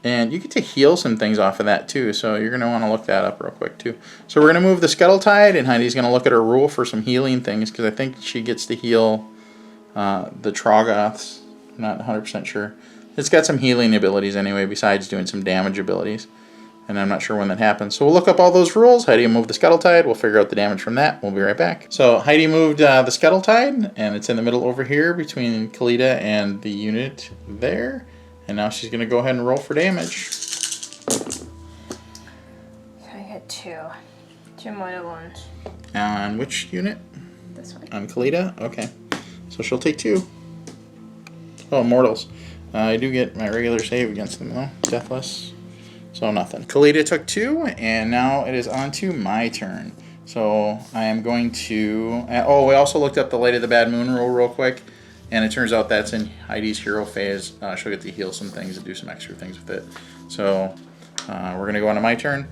Speaker 2: And you get to heal some things off of that too, so you're going to want to look that up real quick too. So we're going to move the Skeletal, and Heidi's going to look at her rule for some healing things, because I think she gets to heal the Troggoths. I'm not 100% sure. It's got some healing abilities anyway, besides doing some damage abilities. And I'm not sure when that happens. So we'll look up all those rules. Heidi will move the Skeletal. We'll figure out the damage from that. We'll be right back. So Heidi moved the Skeletal, and it's in the middle over here between Karuda and the unit there. And now she's going to go ahead and roll for damage.
Speaker 3: So I get 2. 2 mortal wounds.
Speaker 2: On which unit?
Speaker 3: This one.
Speaker 2: On Karuda? Okay. So she'll take 2. Oh, mortals. I do get my regular save against them though. Deathless. So nothing. Karuda took 2, and now it is on to my turn. So I am going to... Oh, we also looked up the Light of the Bad Moon rule real quick. And it turns out that's in Heidi's hero phase. She'll get to heal some things and do some extra things with it. So we're going to go on to my turn.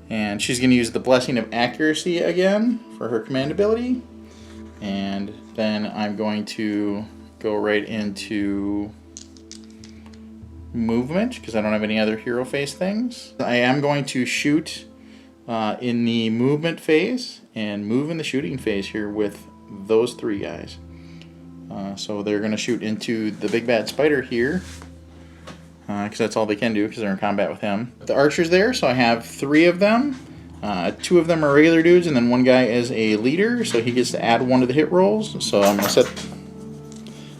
Speaker 2: And she's going to use the Blessing of Accuracy again for her command ability. And then I'm going to go right into movement, because I don't have any other hero phase things. I am going to shoot in the movement phase and move in the shooting phase here with those 3 guys. So they're going to shoot into the big bad spider here. Because that's all they can do because they're in combat with him. The archer's there, so I have 3 of them. 2 of them are regular dudes, and then one guy is a leader, so he gets to add 1 to the hit rolls. So I'm going to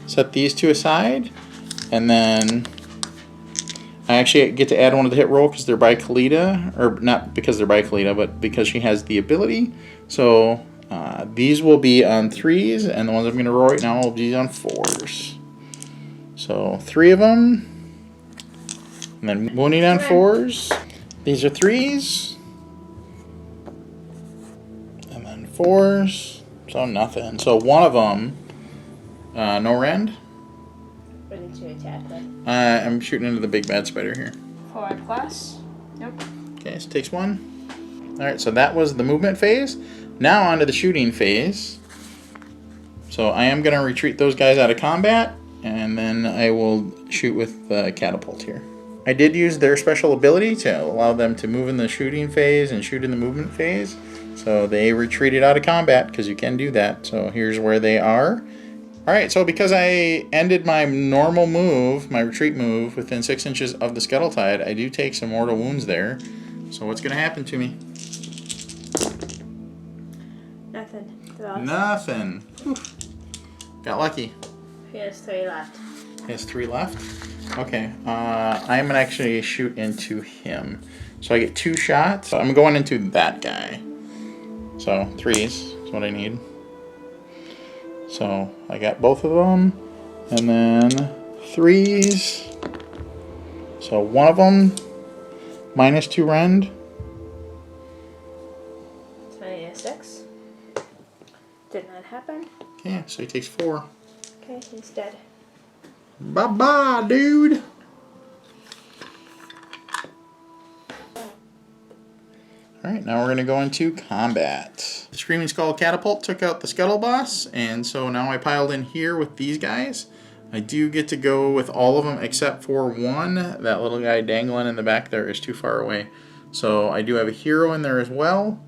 Speaker 2: set these 2 aside, and then I actually get to add 1 to the hit roll because they're by Karuda, or not because they're by Karuda, but because she has the ability. So these will be on 3s, and the ones I'm going to roll right now will be on 4s. So 3 of them. And then wounding on 4s. These are 3s. And then 4s. So nothing. So one of them, no rend.
Speaker 3: What did you attack with?
Speaker 2: I'm shooting into the big bad spider here.
Speaker 3: 4 plus? Nope.
Speaker 2: Okay, so takes 1. Alright, so that was the movement phase. Now on to the shooting phase. So I am going to retreat those guys out of combat. And then I will shoot with the catapult here. I did use their special ability to allow them to move in the shooting phase and shoot in the movement phase. So they retreated out of combat because you can do that. So here's where they are. Alright, so because I ended my normal move, my retreat move, within 6 inches of the Skeletal, I do take some mortal wounds there. So what's going to happen to me?
Speaker 3: Nothing.
Speaker 2: Nothing. Whew. Got lucky.
Speaker 3: He has 3 left.
Speaker 2: He has 3 left? Okay, I'm gonna actually shoot into him. So I get 2 shots. I'm going into that guy. So 3s is what I need. So I got both of them, and then 3s. So one of them, minus 2 rend.
Speaker 3: 26. Did not happen.
Speaker 2: Okay, so he takes 4.
Speaker 3: Okay, he's dead.
Speaker 2: Bye-bye, dude. Alright, now we're going to go into combat. The Screaming Skull Catapult took out the Scuttle Boss, and so now I piled in here with these guys. I do get to go with all of them except for one. That little guy dangling in the back there is too far away. So I do have a hero in there as well.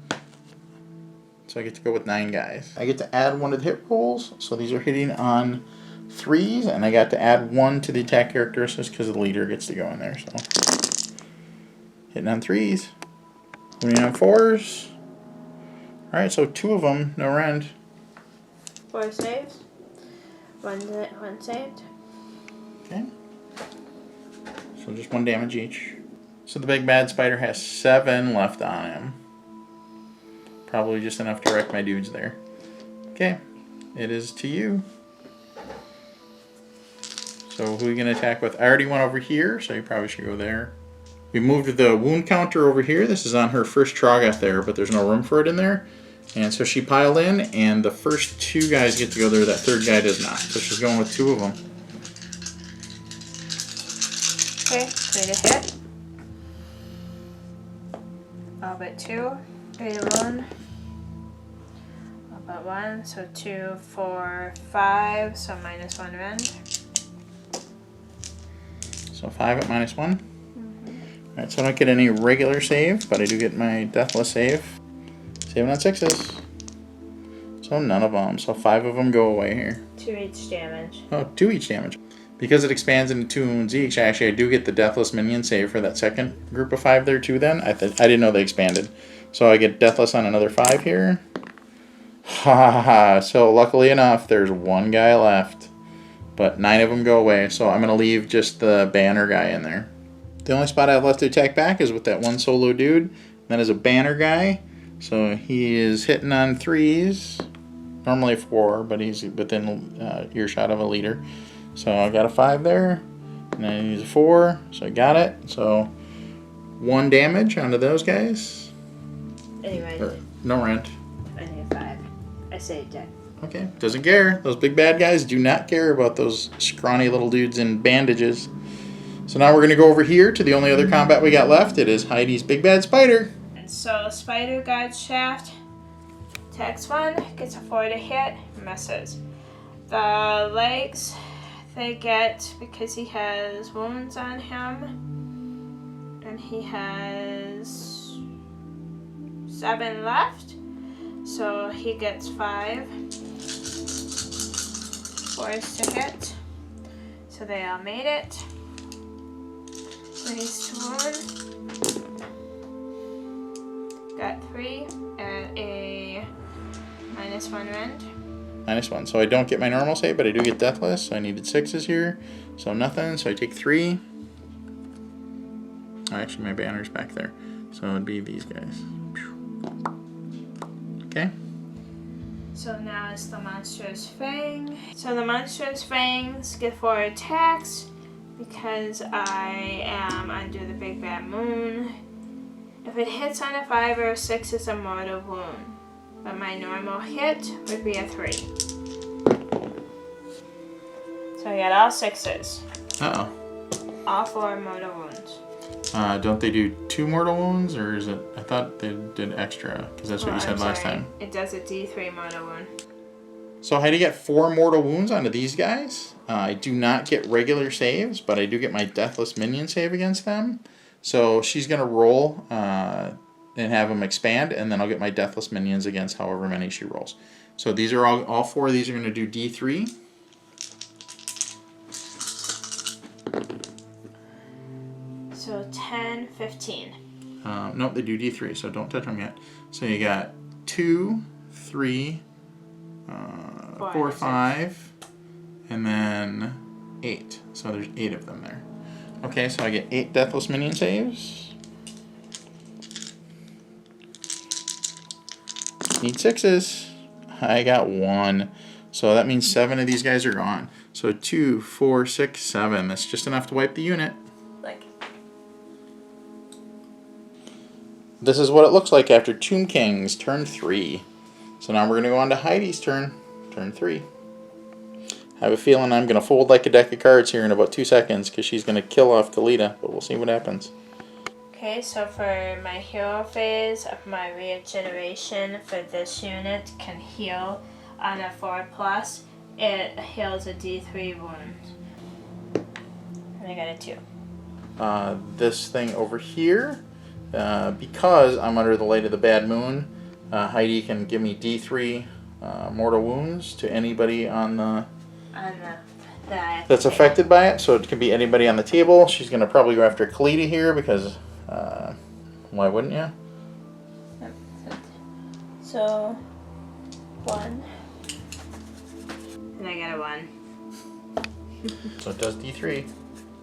Speaker 2: So I get to go with 9 guys. I get to add 1 to the hit rolls, so these are hitting on 3s, and I got to add 1 to the attack characteristics because the leader gets to go in there. So hitting on 3s, hitting on 4s. All right, so 2 of them, no rend.
Speaker 3: 4 saves. 1 saved.
Speaker 2: Okay. So just 1 damage each. So the big bad spider has 7 left on him. Probably just enough to wreck my dudes there. Okay, it is to you. So who are you going to attack with? I already went over here, so you probably should go there. We moved the wound counter over here. This is on her first Troggoth there, but there's no room for it in there. And so she piled in, and the first 2 guys get to go there. That 3rd guy does not. So she's going with 2 of them.
Speaker 3: Okay, 3 to hit. All but 2. 3 to wound. All but 1. So 2, 4, 5. So minus 1 rend.
Speaker 2: So 5 at minus 1. Alright, so I don't get any regular save, but I do get my deathless save. Saving on 6s. So none of them. So 5 of them go away here.
Speaker 3: 2 each damage.
Speaker 2: Oh, 2 each damage. Because it expands into 2 wounds each, actually I do get the deathless minion save for that second group of 5 there too then. I didn't know they expanded. So I get deathless on another 5 here. Ha ha ha. So luckily enough, there's 1 guy left. But 9 of them go away, so I'm going to leave just the banner guy in there. The only spot I have left to attack back is with that 1 solo dude. That is a banner guy. So he is hitting on 3s. Normally 4, but he's within earshot of a leader. So I got a 5 there. And then he's a 4, so I got it. So 1 damage onto those guys.
Speaker 3: Any rend?
Speaker 2: No rend.
Speaker 3: I need a 5. I saved it.
Speaker 2: Okay, doesn't care. Those big bad guys do not care about those scrawny little dudes in bandages. So now we're going to go over here to the only other combat we got left. It is Heidi's big bad spider.
Speaker 3: And so Spider Guard Shaft attacks 1, gets a 4 to hit, misses. The legs they get because he has wounds on him, and he has 7 left, so he gets 5. 4s to hit. So they all made it. Raise to 1. Got 3 at a -1 rend.
Speaker 2: -1. So I don't get my normal save, but I do get deathless. So I needed 6s here. So nothing. So I take 3. Oh, actually, my banner's back there. So it'd be these guys. Okay.
Speaker 3: So now it's the Monstrous Fang. So the Monstrous Fangs get 4 attacks because I am under the Big Bad Moon. If it hits on a 5 or a 6, it's a mortal wound. But my normal hit would be a 3. So I got all 6s.
Speaker 2: Uh-oh.
Speaker 3: All 4 mortal wounds.
Speaker 2: Don't they do 2 mortal wounds, or is it? I thought they did extra, because that's what you said last time.
Speaker 3: It does a D3 mortal wound.
Speaker 2: So Heidi got 4 mortal wounds onto these guys. I do not get regular saves, but I do get my deathless minion save against them. So she's going to roll and have them expand, and then I'll get my deathless minions against however many she rolls. So these are all 4 of these are going to do D3.
Speaker 3: So 10, 15.
Speaker 2: Nope, they do D3, so don't touch them yet. So you got 2, 3, 4, 5, and then 8. So there's 8 of them there. Okay, so I get 8 deathless minion saves. Need 6s. I got 1. So that means 7 of these guys are gone. So 2, 4, 6, 7. That's just enough to wipe the unit. This is what it looks like after Tomb King's turn 3. So now we're going to go on to Heidi's turn 3. I have a feeling I'm going to fold like a deck of cards here in about 2 seconds because she's going to kill off Karuda, but we'll see what happens.
Speaker 3: Okay, so for my hero phase of my regeneration for this unit can heal on a 4+. It heals a D3 wound. And I got a 2.
Speaker 2: This thing over here, because I'm under the light of the bad moon, Heidi can give me D3 mortal wounds to anybody on the that's affected by it. So it can be anybody on the table. She's going to probably go after Karuda here because why wouldn't you?
Speaker 3: So 1. And I got a 1.
Speaker 2: So it does D3.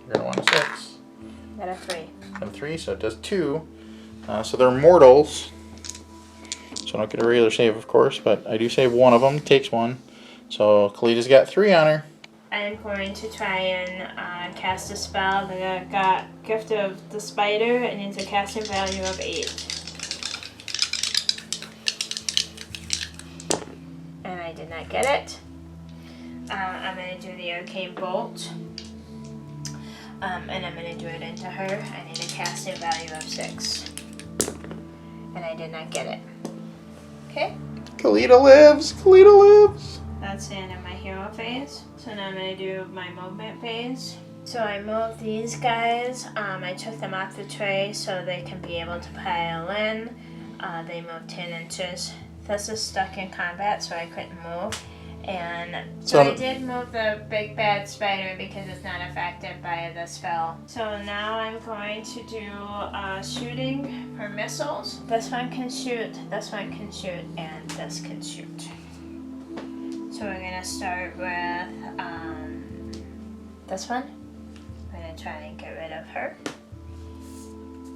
Speaker 2: You're going to want a 6.
Speaker 3: Got a 3.
Speaker 2: Got a 3, so it does 2. So they're mortals. So I don't get a regular save, of course, but I do save one of them. Takes 1. So Karuda's got 3 on her.
Speaker 3: I'm going to try and cast a spell that I got Gift of the Spider. It needs a casting value of 8. And I did not get it. I'm going to do the Arcane Bolt. And I'm going to do it into her. I need a casting value of 6. And I did not get it. Okay?
Speaker 2: Karuda lives! Karuda lives!
Speaker 3: That's the end of my hero phase. So now I'm going to do my movement phase. So I moved these guys. I took them off the tray so they can be able to pile in. They moved 10 inches. This is stuck in combat, so I couldn't move. And so I did move the big bad spider because it's not affected by the spell. So now I'm going to do shooting for missiles. This one can shoot, and this can shoot. So we're going to start with this one. I'm going to try and get rid of her.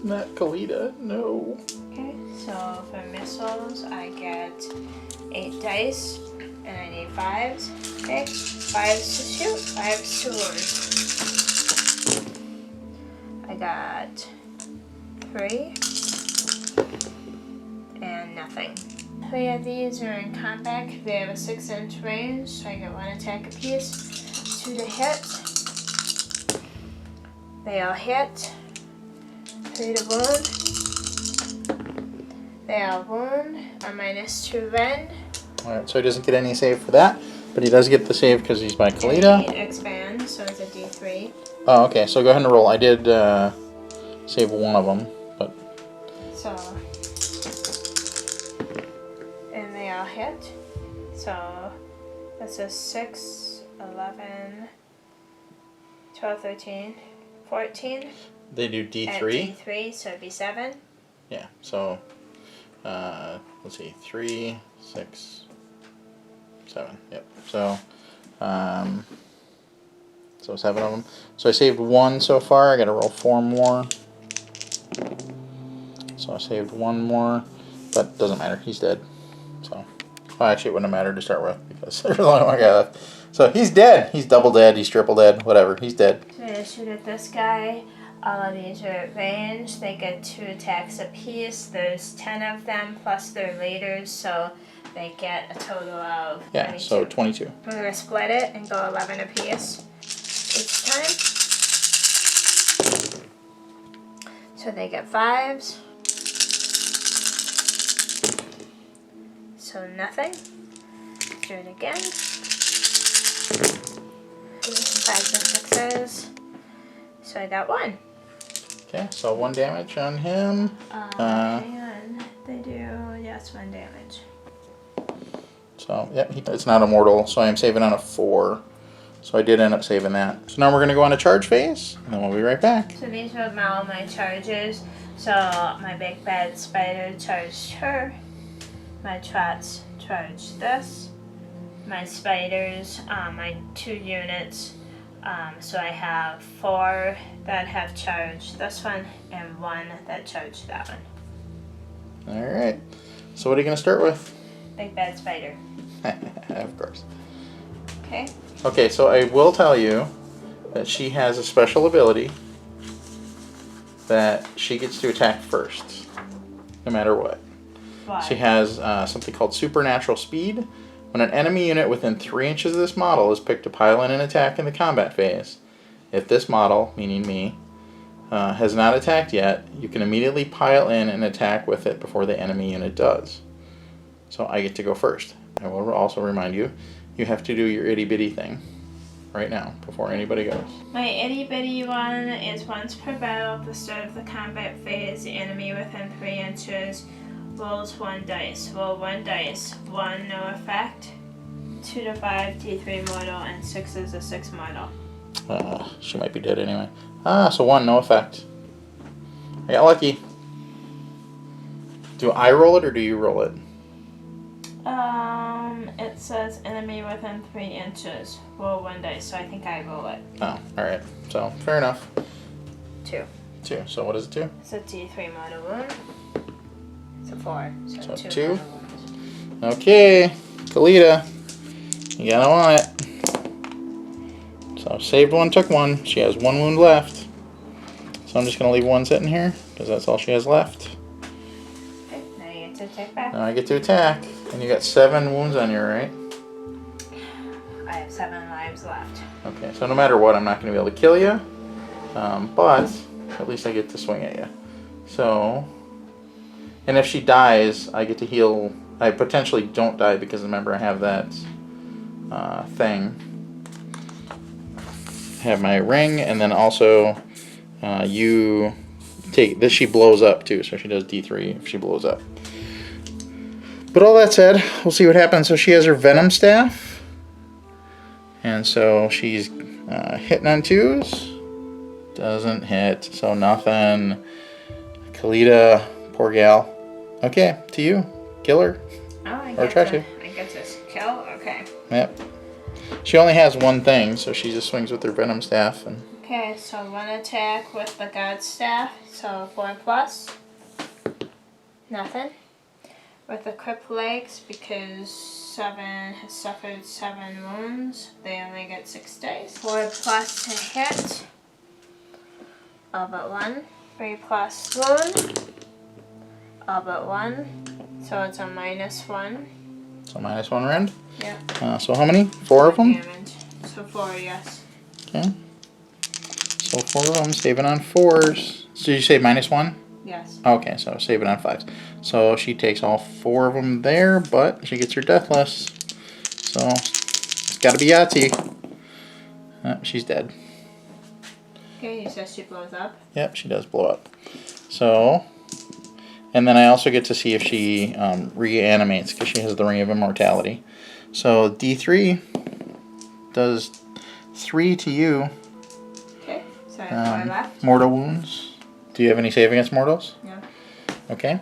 Speaker 2: Not Karuda, no.
Speaker 3: Okay, so for missiles I get 8 dice. And I need 5s. Okay, 5s to shoot, 5s to wound. I got 3. And nothing. 3 of these are in combat. They have a 6-inch range, so I get 1 attack apiece. 2 to hit. They all hit. 3 to wound. They all wound. A -2 rend.
Speaker 2: Alright, so he doesn't get any save for that, but he does get the save because he's by Karuda.
Speaker 3: It expands, so it's a D3.
Speaker 2: Oh, okay, so go ahead and roll. I did save one of them, but...
Speaker 3: So... And they all hit. So... That's a 6 11, 12, 13, 14.
Speaker 2: They do
Speaker 3: At
Speaker 2: D3.
Speaker 3: D3, so it'd be 7.
Speaker 2: Yeah, so let's see, 3, 6, 7. Yep. So so 7 of them. So I saved 1 so far. I got to roll 4 more. So I saved 1 more, but it doesn't matter. He's dead. So, well, actually, it wouldn't have mattered to start with because there's only one guy left. So he's dead. He's double dead. He's triple dead. Whatever. He's dead.
Speaker 3: So I shoot at this guy. All of these are at range. They get 2 attacks apiece. There's 10 of them plus their leaders, so they get a total of 22.
Speaker 2: So 22.
Speaker 3: We're going to split it and go 11 apiece each time. So they get 5s. So nothing. Do it again. 5s and 6s. So I got 1.
Speaker 2: Okay, so 1 damage on him.
Speaker 3: And they do, yes, 1 damage.
Speaker 2: So, yep, it's not immortal, so I am saving on a 4. So I did end up saving that. So now we're going to go on a charge phase, and then we'll be right back.
Speaker 3: So these are all my charges. So my big bad spider charged her. My trots charged this. My spiders, my 2 units. So I have 4 that have charged this one and 1 that charged that one.
Speaker 2: Alright. So what are you going to start with?
Speaker 3: Big bad spider.
Speaker 2: Of course.
Speaker 3: Okay.
Speaker 2: Okay, so I will tell you that she has a special ability that she gets to attack first, no matter what.
Speaker 3: Why?
Speaker 2: She has something called supernatural speed. When an enemy unit within 3 inches of this model is picked to pile in an attack in the combat phase, if this model, meaning me, has not attacked yet, you can immediately pile in an attack with it before the enemy unit does. So I get to go first. I will also remind you, you have to do your itty bitty thing right now before anybody goes.
Speaker 3: My itty bitty one is once per battle at the start of the combat phase, the enemy within 3 inches rolls 1 dice. Roll 1 dice. 1 no effect. 2 to 5 D3 mortal and 6 is a 6 mortal.
Speaker 2: She might be dead anyway. So 1 no effect. I got lucky. Do I roll it or do you roll it?
Speaker 3: It says enemy within 3 inches. Roll 1 dice, so I think I roll it.
Speaker 2: Oh, alright. So, fair enough.
Speaker 3: 2.
Speaker 2: 2. So what is it 2?
Speaker 3: It's a D3 mortal wound. It's a 4.
Speaker 2: So
Speaker 3: 2
Speaker 2: 2.
Speaker 3: mortal wounds.
Speaker 2: Okay, Kalita, you gotta want it. So saved 1, took 1. She has 1 wound left. So I'm just gonna leave 1 sitting here because that's all she has left.
Speaker 3: Okay, now you get to attack back.
Speaker 2: Now I get to attack, and you got 7 wounds on you, right?
Speaker 3: I have 7 lives left.
Speaker 2: Okay, so no matter what, I'm not gonna be able to kill you, but at least I get to swing at you. So, and if she dies, I get to heal. I potentially don't die because remember I have that thing. I have my ring, and then also you take this. She blows up too, so she does D3 if she blows up. But all that said, we'll see what happens. So she has her venom staff, and so she's hitting on 2s. Doesn't hit, so nothing. Kalita, poor gal. Okay, to you. Kill her.
Speaker 3: Oh, I
Speaker 2: Or try to.
Speaker 3: get to kill? Okay.
Speaker 2: Yep. She only has 1 thing, so she just swings with her venom staff. And
Speaker 3: Okay, so 1 attack with the god staff, so 4 plus. Nothing. With the crippled legs, because 7 has suffered 7 wounds, they only get 6 dice. 4 plus to hit. All but 1. 3 plus wound. All but 1. So it's a -1.
Speaker 2: so -1 rend.
Speaker 3: Yep.
Speaker 2: So how many? 4 of them?
Speaker 3: Damage. So 4, yes.
Speaker 2: Okay. So 4 of them, saving on 4s. So did you say -1?
Speaker 3: Yes.
Speaker 2: Okay, so saving on 5s. So she takes all 4 of them there, but she gets her deathless. So it's got to be Yahtzee. She's dead.
Speaker 3: Okay, you said she blows up.
Speaker 2: Yep, she does blow up. So, and then I also get to see if she reanimates because she has the Ring of Immortality. So D3 does 3 to you.
Speaker 3: Okay, so I have 4 left.
Speaker 2: Mortal wounds. Do you have any save against mortals?
Speaker 3: No.
Speaker 2: Okay.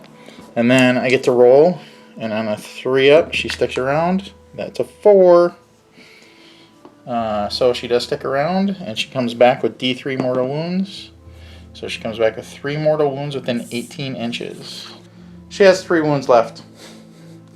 Speaker 2: And then I get to roll, and on a 3 up, she sticks around. That's a 4. So she does stick around, and she comes back with D3 mortal wounds. So she comes back with 3 mortal wounds within 18 inches. She has 3 wounds left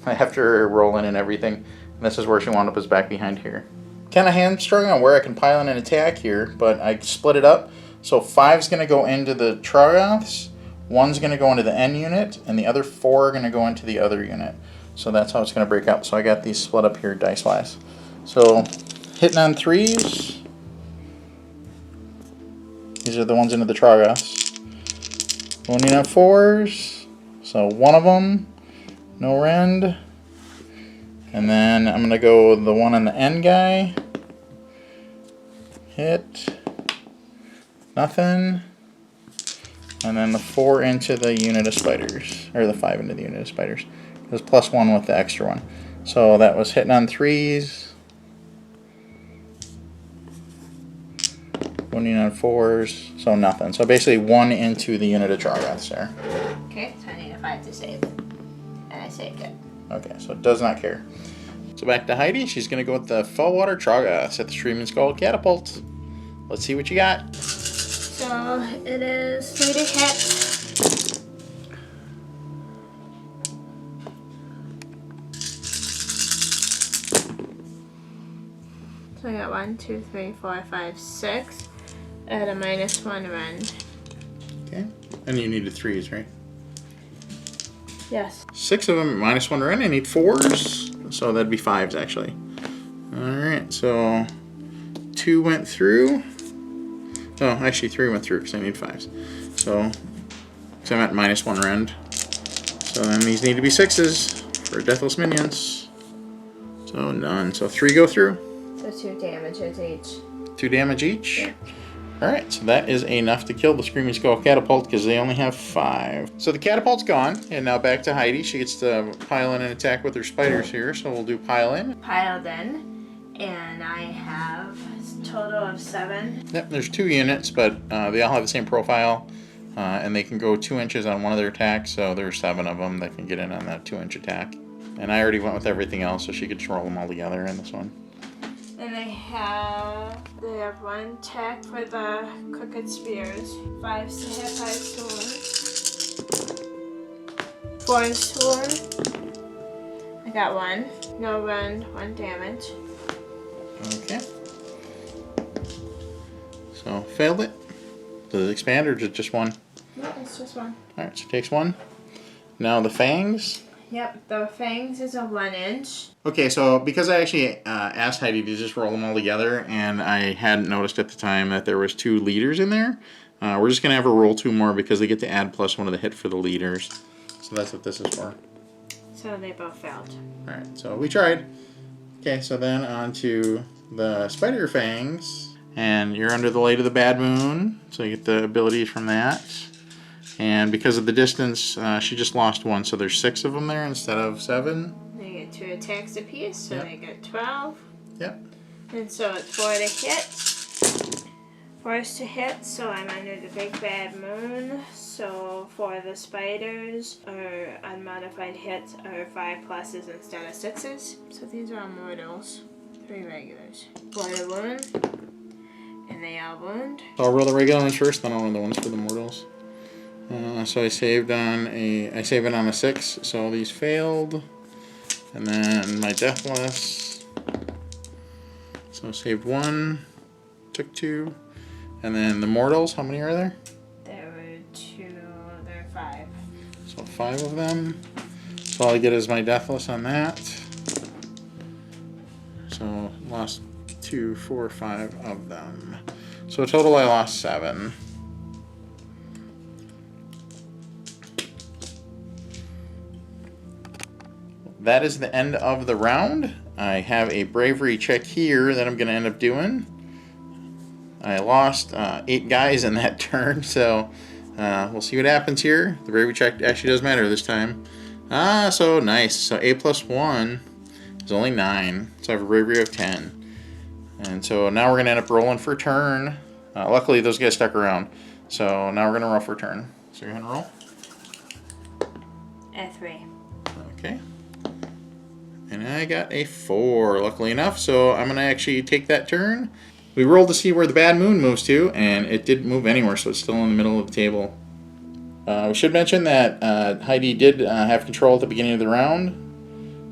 Speaker 2: after rolling and everything. And this is where she wound up, is back behind here. Kind of hamstrung on where I can pile in an attack here, but I split it up. So 5's going to go into the Troggoths, 1's going to go into the N unit, and the other 4 are going to go into the other unit. So that's how it's going to break up. So I got these split up here dice-wise. So hitting on 3s. These are the ones into the Troggoths. Wounding on 4s. So one of them, no rend. And then I'm going to go the one on the N guy. Hit. Nothing. And then the 4 into the unit of spiders. Or the 5 into the unit of spiders. It was +1 with the extra one. So that was hitting on 3s. Wounding on 4s. So nothing. So basically 1 into the unit of Troggoths there.
Speaker 3: Okay, so I need a 5 to save. And I saved it.
Speaker 2: Okay, so it does not care. So back to Heidi. She's going to go with the Fellwater Troggoths at the Screaming Skull Catapult. Let's see what you got.
Speaker 3: So it is 3 to hit. So I got 1, 2, 3, 4, 5, 6 at a -1 rend.
Speaker 2: Okay. And you needed 3s, right?
Speaker 3: Yes.
Speaker 2: 6 of them -1 rend. I need 4s. So that'd be 5s actually. Alright, so 2 went through. Oh, actually 3 went through because I need 5s. So I'm at -1 rend. So then these need to be 6s for Deathless Minions. So none. So 3 go through.
Speaker 3: So 2 damages each.
Speaker 2: 2 damage each?
Speaker 3: Yeah.
Speaker 2: Alright, so that is enough to kill the Screaming Skull Catapult because they only have 5. So the Catapult's gone, and now back to Heidi. She gets to pile in and attack with her spiders here, so we'll do pile in.
Speaker 3: Piled in, and I have a total of 7.
Speaker 2: Yep, there's 2 units, but they all have the same profile, and they can go 2 inches on one of their attacks, so there's 7 of them that can get in on that 2-inch attack. And I already went with everything else, so she could just roll them all together in this one.
Speaker 3: And they have 1 attack for the crooked spears, 5 to hit, 5 to wound, 4 to wound. I got 1, no rend, 1 damage.
Speaker 2: Okay. So failed it. Does it expand or just 1?
Speaker 3: No, it's just 1.
Speaker 2: Alright, so it takes 1. Now the fangs.
Speaker 3: Yep, the fangs is a 1 inch.
Speaker 2: Okay, so because I actually asked Heidi to just roll them all together, and I hadn't noticed at the time that there was 2 leaders in there, we're just going to have her roll 2 more because they get to add +1 to the hit for the leaders. So that's what this is for.
Speaker 3: So they both failed.
Speaker 2: Alright, so we tried. Okay, so then on to the spider fangs. And you're under the light of the bad moon, so you get the ability from that. And because of the distance, she just lost 1, so there's 6 of them there instead of 7.
Speaker 3: They get 2 attacks apiece, so
Speaker 2: Yep.
Speaker 3: they get 12.
Speaker 2: Yep.
Speaker 3: And so it's 4 to hit. 4 is to hit, so I'm under the big bad moon. So for the spiders, our unmodified hits are 5 pluses instead of 6s. So these are all mortals. 3 regulars. 4 to wound. And they all wound.
Speaker 2: So I'll roll the regular ones first, then I'll roll the ones for the mortals. So I saved on I save it on a 6, so these failed. And then my deathless. So saved 1, took 2. And then the mortals, how many are there?
Speaker 3: There were 2, there are 5.
Speaker 2: So 5 of them. So all I get is my deathless on that. So lost 2, 4, 5 of them. So total I lost 7. That is the end of the round. I have a bravery check here that I'm going to end up doing. I lost 8 guys in that turn, so we'll see what happens here. The bravery check actually does matter this time. So nice. So A + 1 is only 9, so I have a bravery of 10. And so now we're going to end up rolling for turn. Luckily, those guys stuck around. So now we're going to roll for turn. So you're going to roll?
Speaker 3: A 3.
Speaker 2: Okay. And I got a 4, luckily enough. So I'm going to actually take that turn. We rolled to see where the bad moon moves to, and it didn't move anywhere, so it's still in the middle of the table. We should mention that Heidi did have control at the beginning of the round.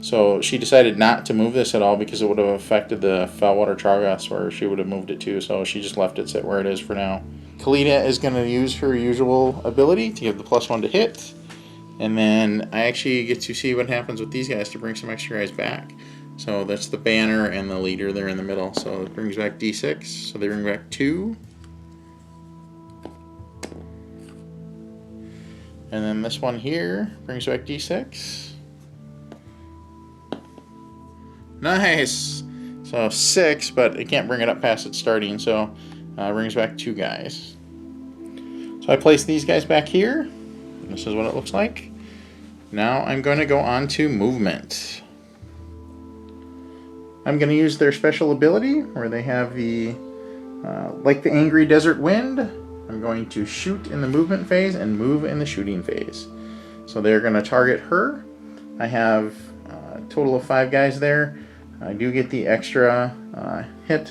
Speaker 2: So she decided not to move this at all because it would have affected the Foulwater Tragas, where she would have moved it to. So she just left it sit where it is for now. Karuda is going to use her usual ability to give the +1 to hit. And then I actually get to see what happens with these guys to bring some extra guys back. So that's the banner and the leader there in the middle. So it brings back D6. So they bring back 2. And then this one here brings back D6. Nice! So 6, but it can't bring it up past its starting, so it brings back 2 guys. So I place these guys back here. And this is what it looks like. Now I'm going to go on to movement. I'm going to use their special ability, where they have the, like the Angry Desert Wind, I'm going to shoot in the movement phase and move in the shooting phase. So they're going to target her. I have a total of 5 guys there. I do get the extra hit,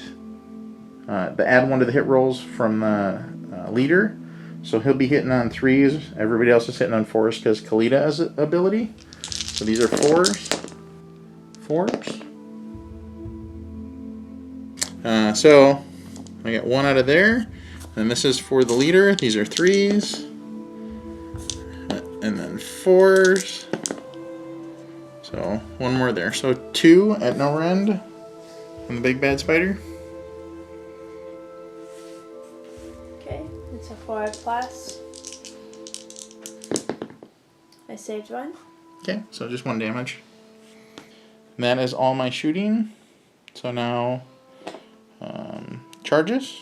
Speaker 2: the add 1 to the hit rolls from the leader. So he'll be hitting on 3s. Everybody else is hitting on 4s because Karuda has an ability. So these are 4s. 4s. So I got 1 out of there. And this is for the leader. These are 3s. And then 4s. So 1 more there. So 2 at no rend on the big bad spider.
Speaker 3: Okay, it's a 4 plus. I saved 1.
Speaker 2: Okay, so just 1 damage. And that is all my shooting. So now charges.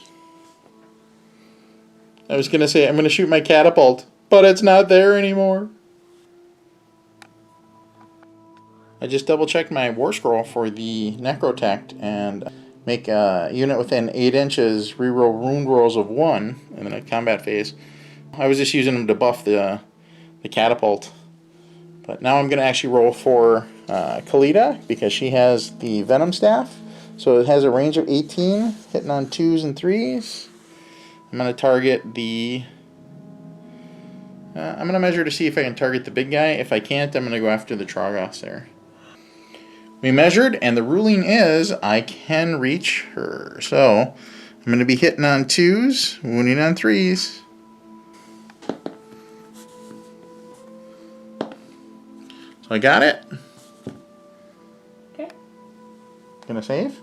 Speaker 2: I was gonna say I'm gonna shoot my catapult, but it's not there anymore. I just double checked my war scroll for the Necrotect and make a unit within 8 inches reroll wound rolls of 1 in the combat phase. I was just using them to buff the catapult. But now I'm going to actually roll for Karuda because she has the Venom Staff. So it has a range of 18, hitting on 2s and 3s. I'm going to target the... I'm going to measure to see if I can target the big guy. If I can't, I'm going to go after the Tragas there. We measured, and the ruling is I can reach her. So I'm going to be hitting on 2s, wounding on 3s. So I got it.
Speaker 3: Okay.
Speaker 2: Gonna save?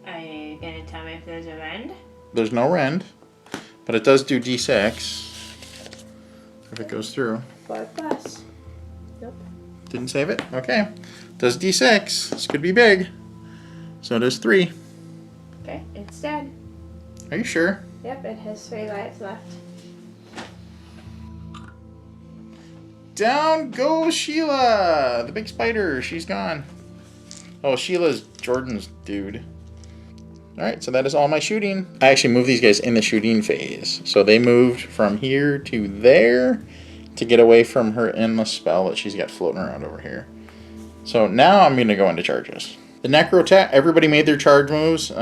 Speaker 3: Are you gonna tell me if there's a rend?
Speaker 2: There's no rend, but it does do D6 if it goes through.
Speaker 3: 4 plus. Nope.
Speaker 2: Didn't save it? Okay. Does D6. This could be big. So it does 3.
Speaker 3: Okay, it's dead.
Speaker 2: Are you sure?
Speaker 3: Yep, it has 3 lives left.
Speaker 2: Down goes Sheila! The big spider. She's gone. Oh, Sheila's Jordan's dude. Alright, so that is all my shooting. I actually moved these guys in the shooting phase. So they moved from here to there to get away from her endless spell that she's got floating around over here. So now I'm going to go into charges. The Necrotech, everybody made their charge moves.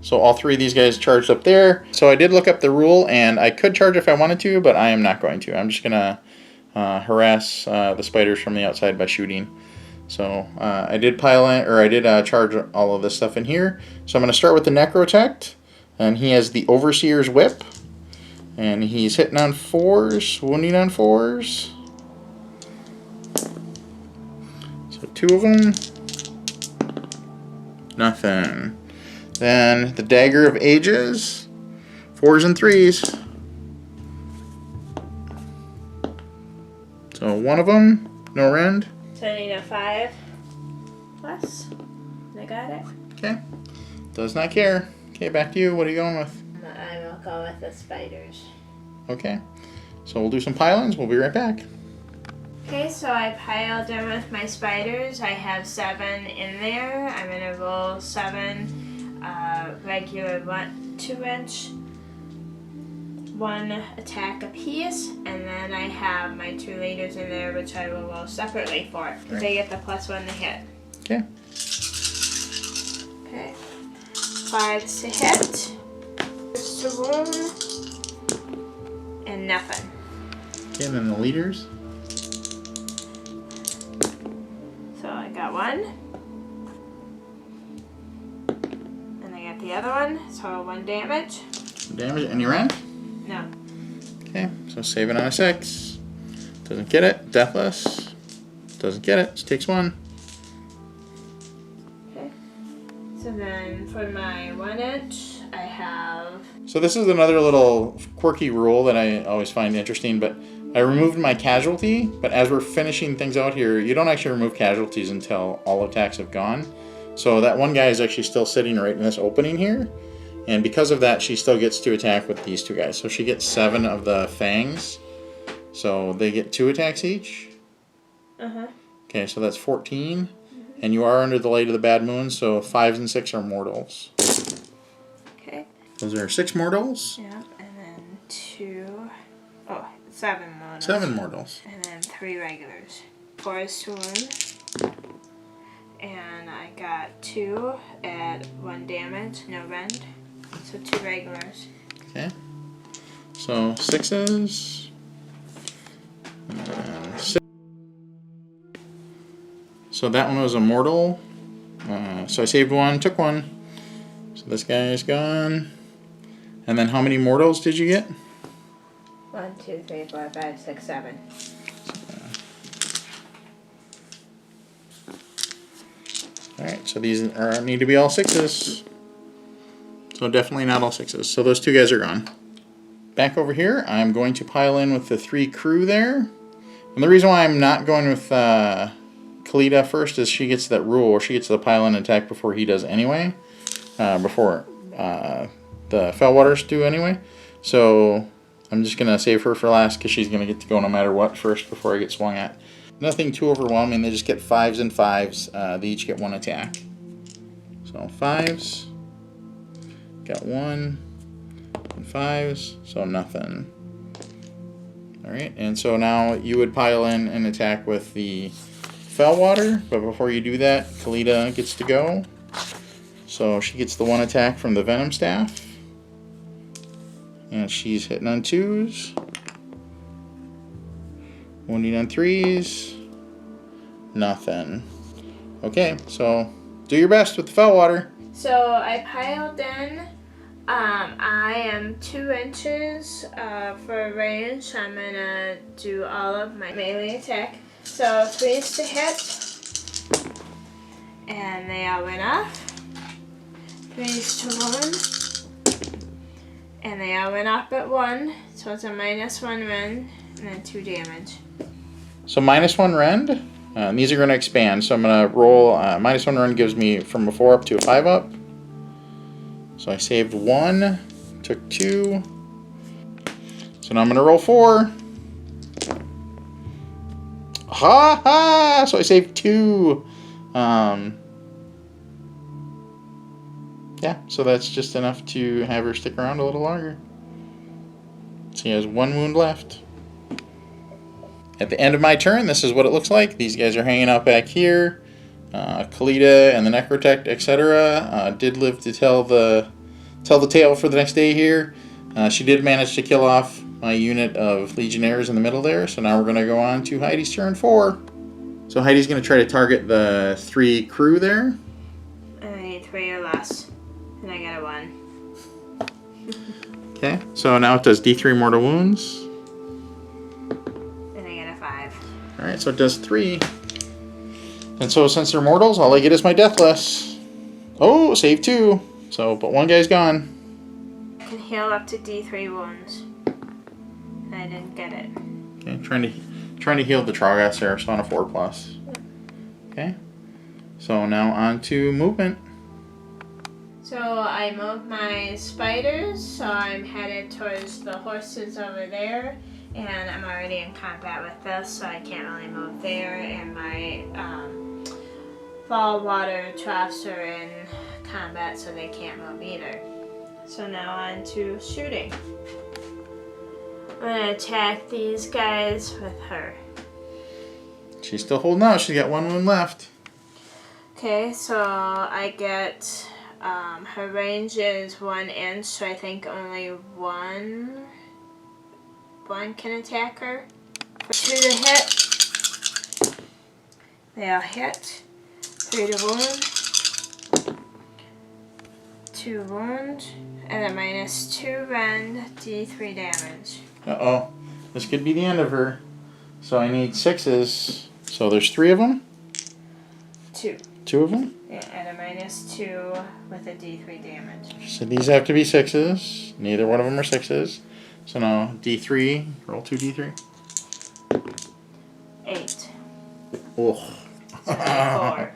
Speaker 2: So all 3 of these guys charged up there. So I did look up the rule, and I could charge if I wanted to, but I am not going to. I'm just going to harass the spiders from the outside by shooting. So I did pile in, or I did charge all of this stuff in here. So I'm going to start with the Necrotect, and he has the Overseer's Whip, and he's hitting on 4s, wounding on 4s. So 2 of them. Nothing. Then the Dagger of Ages, 4s and 3s. So 1 of them, no rend.
Speaker 3: So I need a 5 plus. I got it.
Speaker 2: Okay. Does not care. Okay, back to you. What are you going with?
Speaker 3: I will go with the spiders.
Speaker 2: Okay. So we'll do some pile-ins. We'll be right back.
Speaker 3: Okay, so I piled in with my spiders. I have 7 in there. I'm gonna roll 7 regular 2-inch, 1 attack apiece, and then I have my 2 leaders in there, which I will roll separately for, because they get the +1 to hit.
Speaker 2: Okay.
Speaker 3: Okay. 5s to hit, 6 to wound, and nothing.
Speaker 2: Okay, and then the leaders.
Speaker 3: So I got 1. And I got the other one, so 1 damage.
Speaker 2: Damage, and you ran?
Speaker 3: No.
Speaker 2: Okay, so save it on a 6. Doesn't get it. Deathless. Doesn't get it. Just takes 1.
Speaker 3: Okay. So then for my 1-inch, I have...
Speaker 2: So this is another little quirky rule that I always find interesting, but I removed my casualty, but as we're finishing things out here, you don't actually remove casualties until all attacks have gone. So that one guy is actually still sitting right in this opening here, and because of that, she still gets to attack with these 2 guys. So she gets 7 of the fangs, so they get 2 attacks each.
Speaker 3: Uh-huh.
Speaker 2: Okay, so that's 14, and you are under the light of the bad moon, so 5s and 6 are mortals.
Speaker 3: Okay.
Speaker 2: Those are 6 mortals.
Speaker 3: Yep, and then 7 mortals.
Speaker 2: 7 mortals.
Speaker 3: And then 3 regulars. 4 is to wound. And I got 2 at 1 damage, no rend. So 2 regulars.
Speaker 2: Okay. So 6s. And 6. So that one was a mortal. So I saved 1, took 1. So this guy is gone. And then how many mortals did you get?
Speaker 3: 1, 2, 3, 4, 5, 6, 7.
Speaker 2: Alright, so these need to be all 6s. So definitely not all 6s. So those 2 guys are gone. Back over here, I'm going to pile in with the 3 crew there. And the reason why I'm not going with Karuda first is she gets that rule where she gets the pile in attack before he does anyway. Before the Fellwaters do anyway. So I'm just going to save her for last because she's going to get to go no matter what first before I get swung at. Nothing too overwhelming. They just get 5s and 5s. They each get 1 attack. So 5s. Got 1. And 5s. So nothing. Alright, and so now you would pile in an attack with the Fellwater. But before you do that, Karuda gets to go. So she gets the 1 attack from the Venom Staff. And she's hitting on 2s. Wounding on 3s. Nothing. Okay, so do your best with the Fellwater.
Speaker 3: So I piled in. I am 2 inches for range. I'm gonna do all of my melee attack. So 3s to hit. And they all went off. 3s to wound. And they all went off at 1. So it's a -1 rend and then 2 damage.
Speaker 2: So -1 rend. And these are going to expand. So I'm going to roll. -1 rend gives me from a 4 up to a 5 up. So I saved 1. Took 2. So now I'm going to roll 4. Ha ha! So I saved 2. Yeah, so that's just enough to have her stick around a little longer. She has 1 wound left. At the end of my turn, this is what it looks like. These guys are hanging out back here. Karuda and the Necrotect, etc. Did live to tell the tale for the next day here. She did manage to kill off my unit of Legionnaires in the middle there. So now we're going to go on to Heidi's turn 4. So Heidi's going to try to target the 3 crew there.
Speaker 3: And I need 3 or less. And I got a 1.
Speaker 2: Okay, so now it does D3 mortal wounds.
Speaker 3: And I got a 5.
Speaker 2: Alright, so it does 3. And so since they're mortals, all I get is my Deathless. Oh, save 2. So, but 1 guy's gone.
Speaker 3: I can heal up to D3 wounds. And I didn't get it.
Speaker 2: Okay, trying to heal the Troggas there, so on a 4+. Okay, so now on to movement.
Speaker 3: So I moved my spiders, so I'm headed towards the horses over there. and I'm already in combat with this, so I can't really move there, and my fall water troughs are in combat, so they can't move either. So now on to shooting. I'm gonna attack these guys with her.
Speaker 2: She's still holding out. She's got one wound left.
Speaker 3: Okay, so I get, her range is 1 inch, so I think only one can attack her. For 2 to hit, they all hit. 3 to wound, 2 wound, and a -2 rend, D3 damage.
Speaker 2: Uh-oh. This could be the end of her. So I need 6s. So there's 3 of them?
Speaker 3: 2.
Speaker 2: 2 of them?
Speaker 3: Yeah, and a -2 with a D3 damage.
Speaker 2: So these have to be 6s. Neither one of them are 6s. So now D3. Roll 2 D3.
Speaker 3: 8.
Speaker 2: Oh.
Speaker 3: So 4.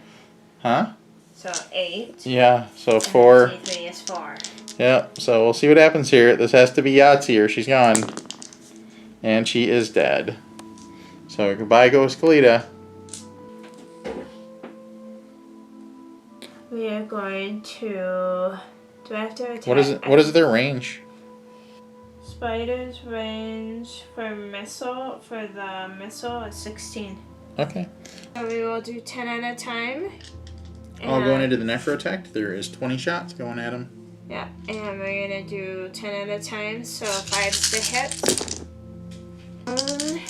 Speaker 2: Huh?
Speaker 3: So 8.
Speaker 2: Yeah, so 4.
Speaker 3: And D3 is 4.
Speaker 2: Yep, so we'll see what happens here. This has to be Yahtzee or she's gone. And she is dead. So goodbye, Ghost Kalita.
Speaker 3: We are going to... Do I have to attack?
Speaker 2: What is their range?
Speaker 3: Spider's range for the missile is 16.
Speaker 2: Okay.
Speaker 3: So we will do 10 at a time.
Speaker 2: All going into the necrotech. There is 20 shots going at him.
Speaker 3: Yeah, and we're gonna do 10 at a time. So 5's the hit. 1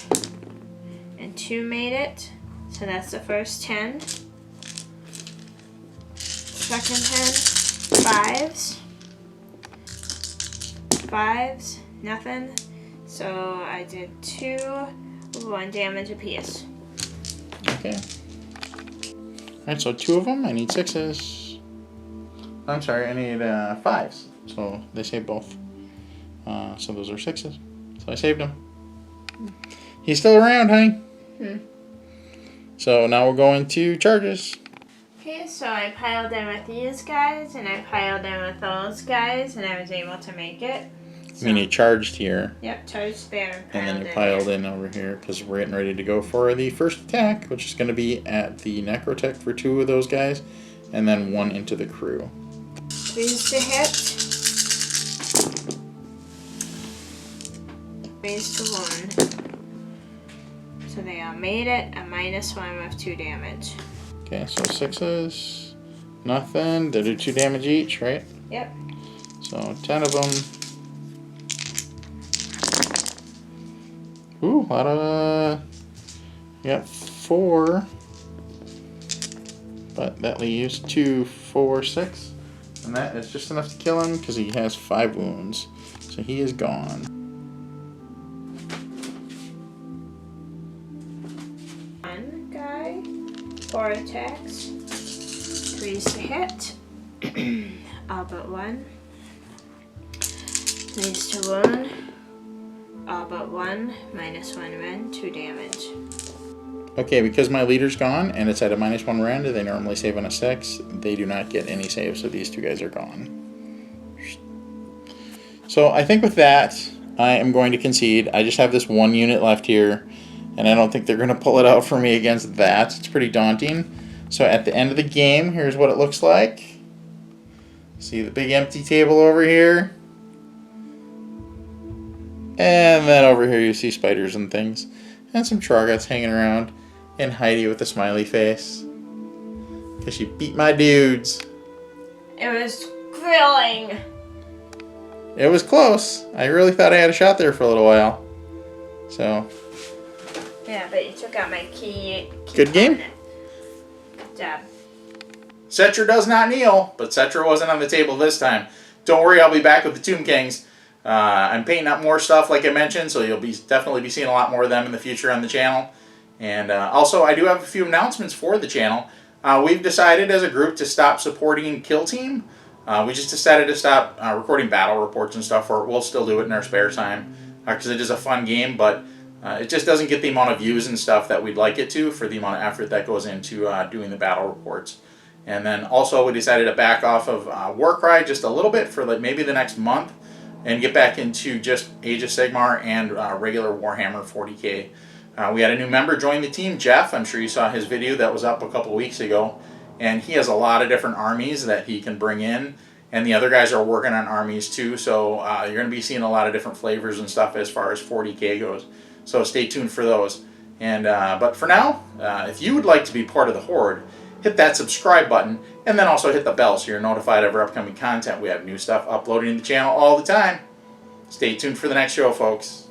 Speaker 3: and 2 made it. So that's the first 10. Second 10, 5s. 5s, nothing. So I did 2, 1 damage apiece.
Speaker 2: Okay. Alright, so 2 of them. I need 6s. I'm sorry, I need 5s. So they saved both. So those are 6s. So I saved him. He's still around, honey. So now we're going to charges.
Speaker 3: Okay, so I piled in with these guys, and I piled in with those guys, and I was able to make it.
Speaker 2: I mean, you charged here.
Speaker 3: Yep, charged there and piled
Speaker 2: And then you
Speaker 3: in
Speaker 2: piled
Speaker 3: here.
Speaker 2: in over here because we're getting ready to go for the first attack, which is going to be at the necrotech for 2 of those guys, and then 1 into the crew.
Speaker 3: 3's to hit. 3's to wound. So they all made it, a -1 with 2 damage.
Speaker 2: Okay, so 6s, nothing. They do 2 damage each, right?
Speaker 3: Yep.
Speaker 2: So 10 of them. Ooh, a lot of. You got 4, but that leaves 2, 4, 6, and that is just enough to kill him because he has 5 wounds. So he is gone.
Speaker 3: One guy, 4 attacks, 3's to hit, all but 1. 3's to wound, all but 1, -1 rend, 2 damage.
Speaker 2: Okay, because my leader's gone and it's at a -1 rend, they normally save on a 6. They do not get any saves, so these 2 guys are gone. So I think with that, I am going to concede. I just have this 1 unit left here, and I don't think they're going to pull it out for me against that. It's pretty daunting. So at the end of the game, here's what it looks like. See the big empty table over here? And then over here you see spiders and things. And some Troggoths hanging around. And Heidi with a smiley face. Because she beat my dudes.
Speaker 3: It was grilling.
Speaker 2: It was close. I really thought I had a shot there for a little while. So,
Speaker 3: Yeah, but you took out my key
Speaker 2: Good game.
Speaker 3: component. Good job.
Speaker 2: Cetra does not kneel, but Cetra wasn't on the table this time. Don't worry, I'll be back with the Tomb Kings. I'm painting up more stuff, like I mentioned, so you'll definitely be seeing a lot more of them in the future on the channel. And also, I do have a few announcements for the channel. We've decided as a group to stop supporting Kill Team. We just decided to stop recording battle reports and stuff for it. We'll still do it in our spare time because it is a fun game, but it just doesn't get the amount of views and stuff that we'd like it to for the amount of effort that goes into doing the battle reports. And then also we decided to back off of Warcry just a little bit for like maybe the next month and get back into just Age of Sigmar and regular Warhammer 40k. We had a new member join the team, Jeff. I'm sure you saw his video that was up a couple weeks ago. And he has a lot of different armies that he can bring in. And the other guys are working on armies too. So you're going to be seeing a lot of different flavors and stuff as far as 40k goes. So stay tuned for those. And but for now, if you would like to be part of the Horde, hit that subscribe button. And then also hit the bell so you're notified of our upcoming content. We have new stuff uploaded in the channel all the time. Stay tuned for the next show, folks.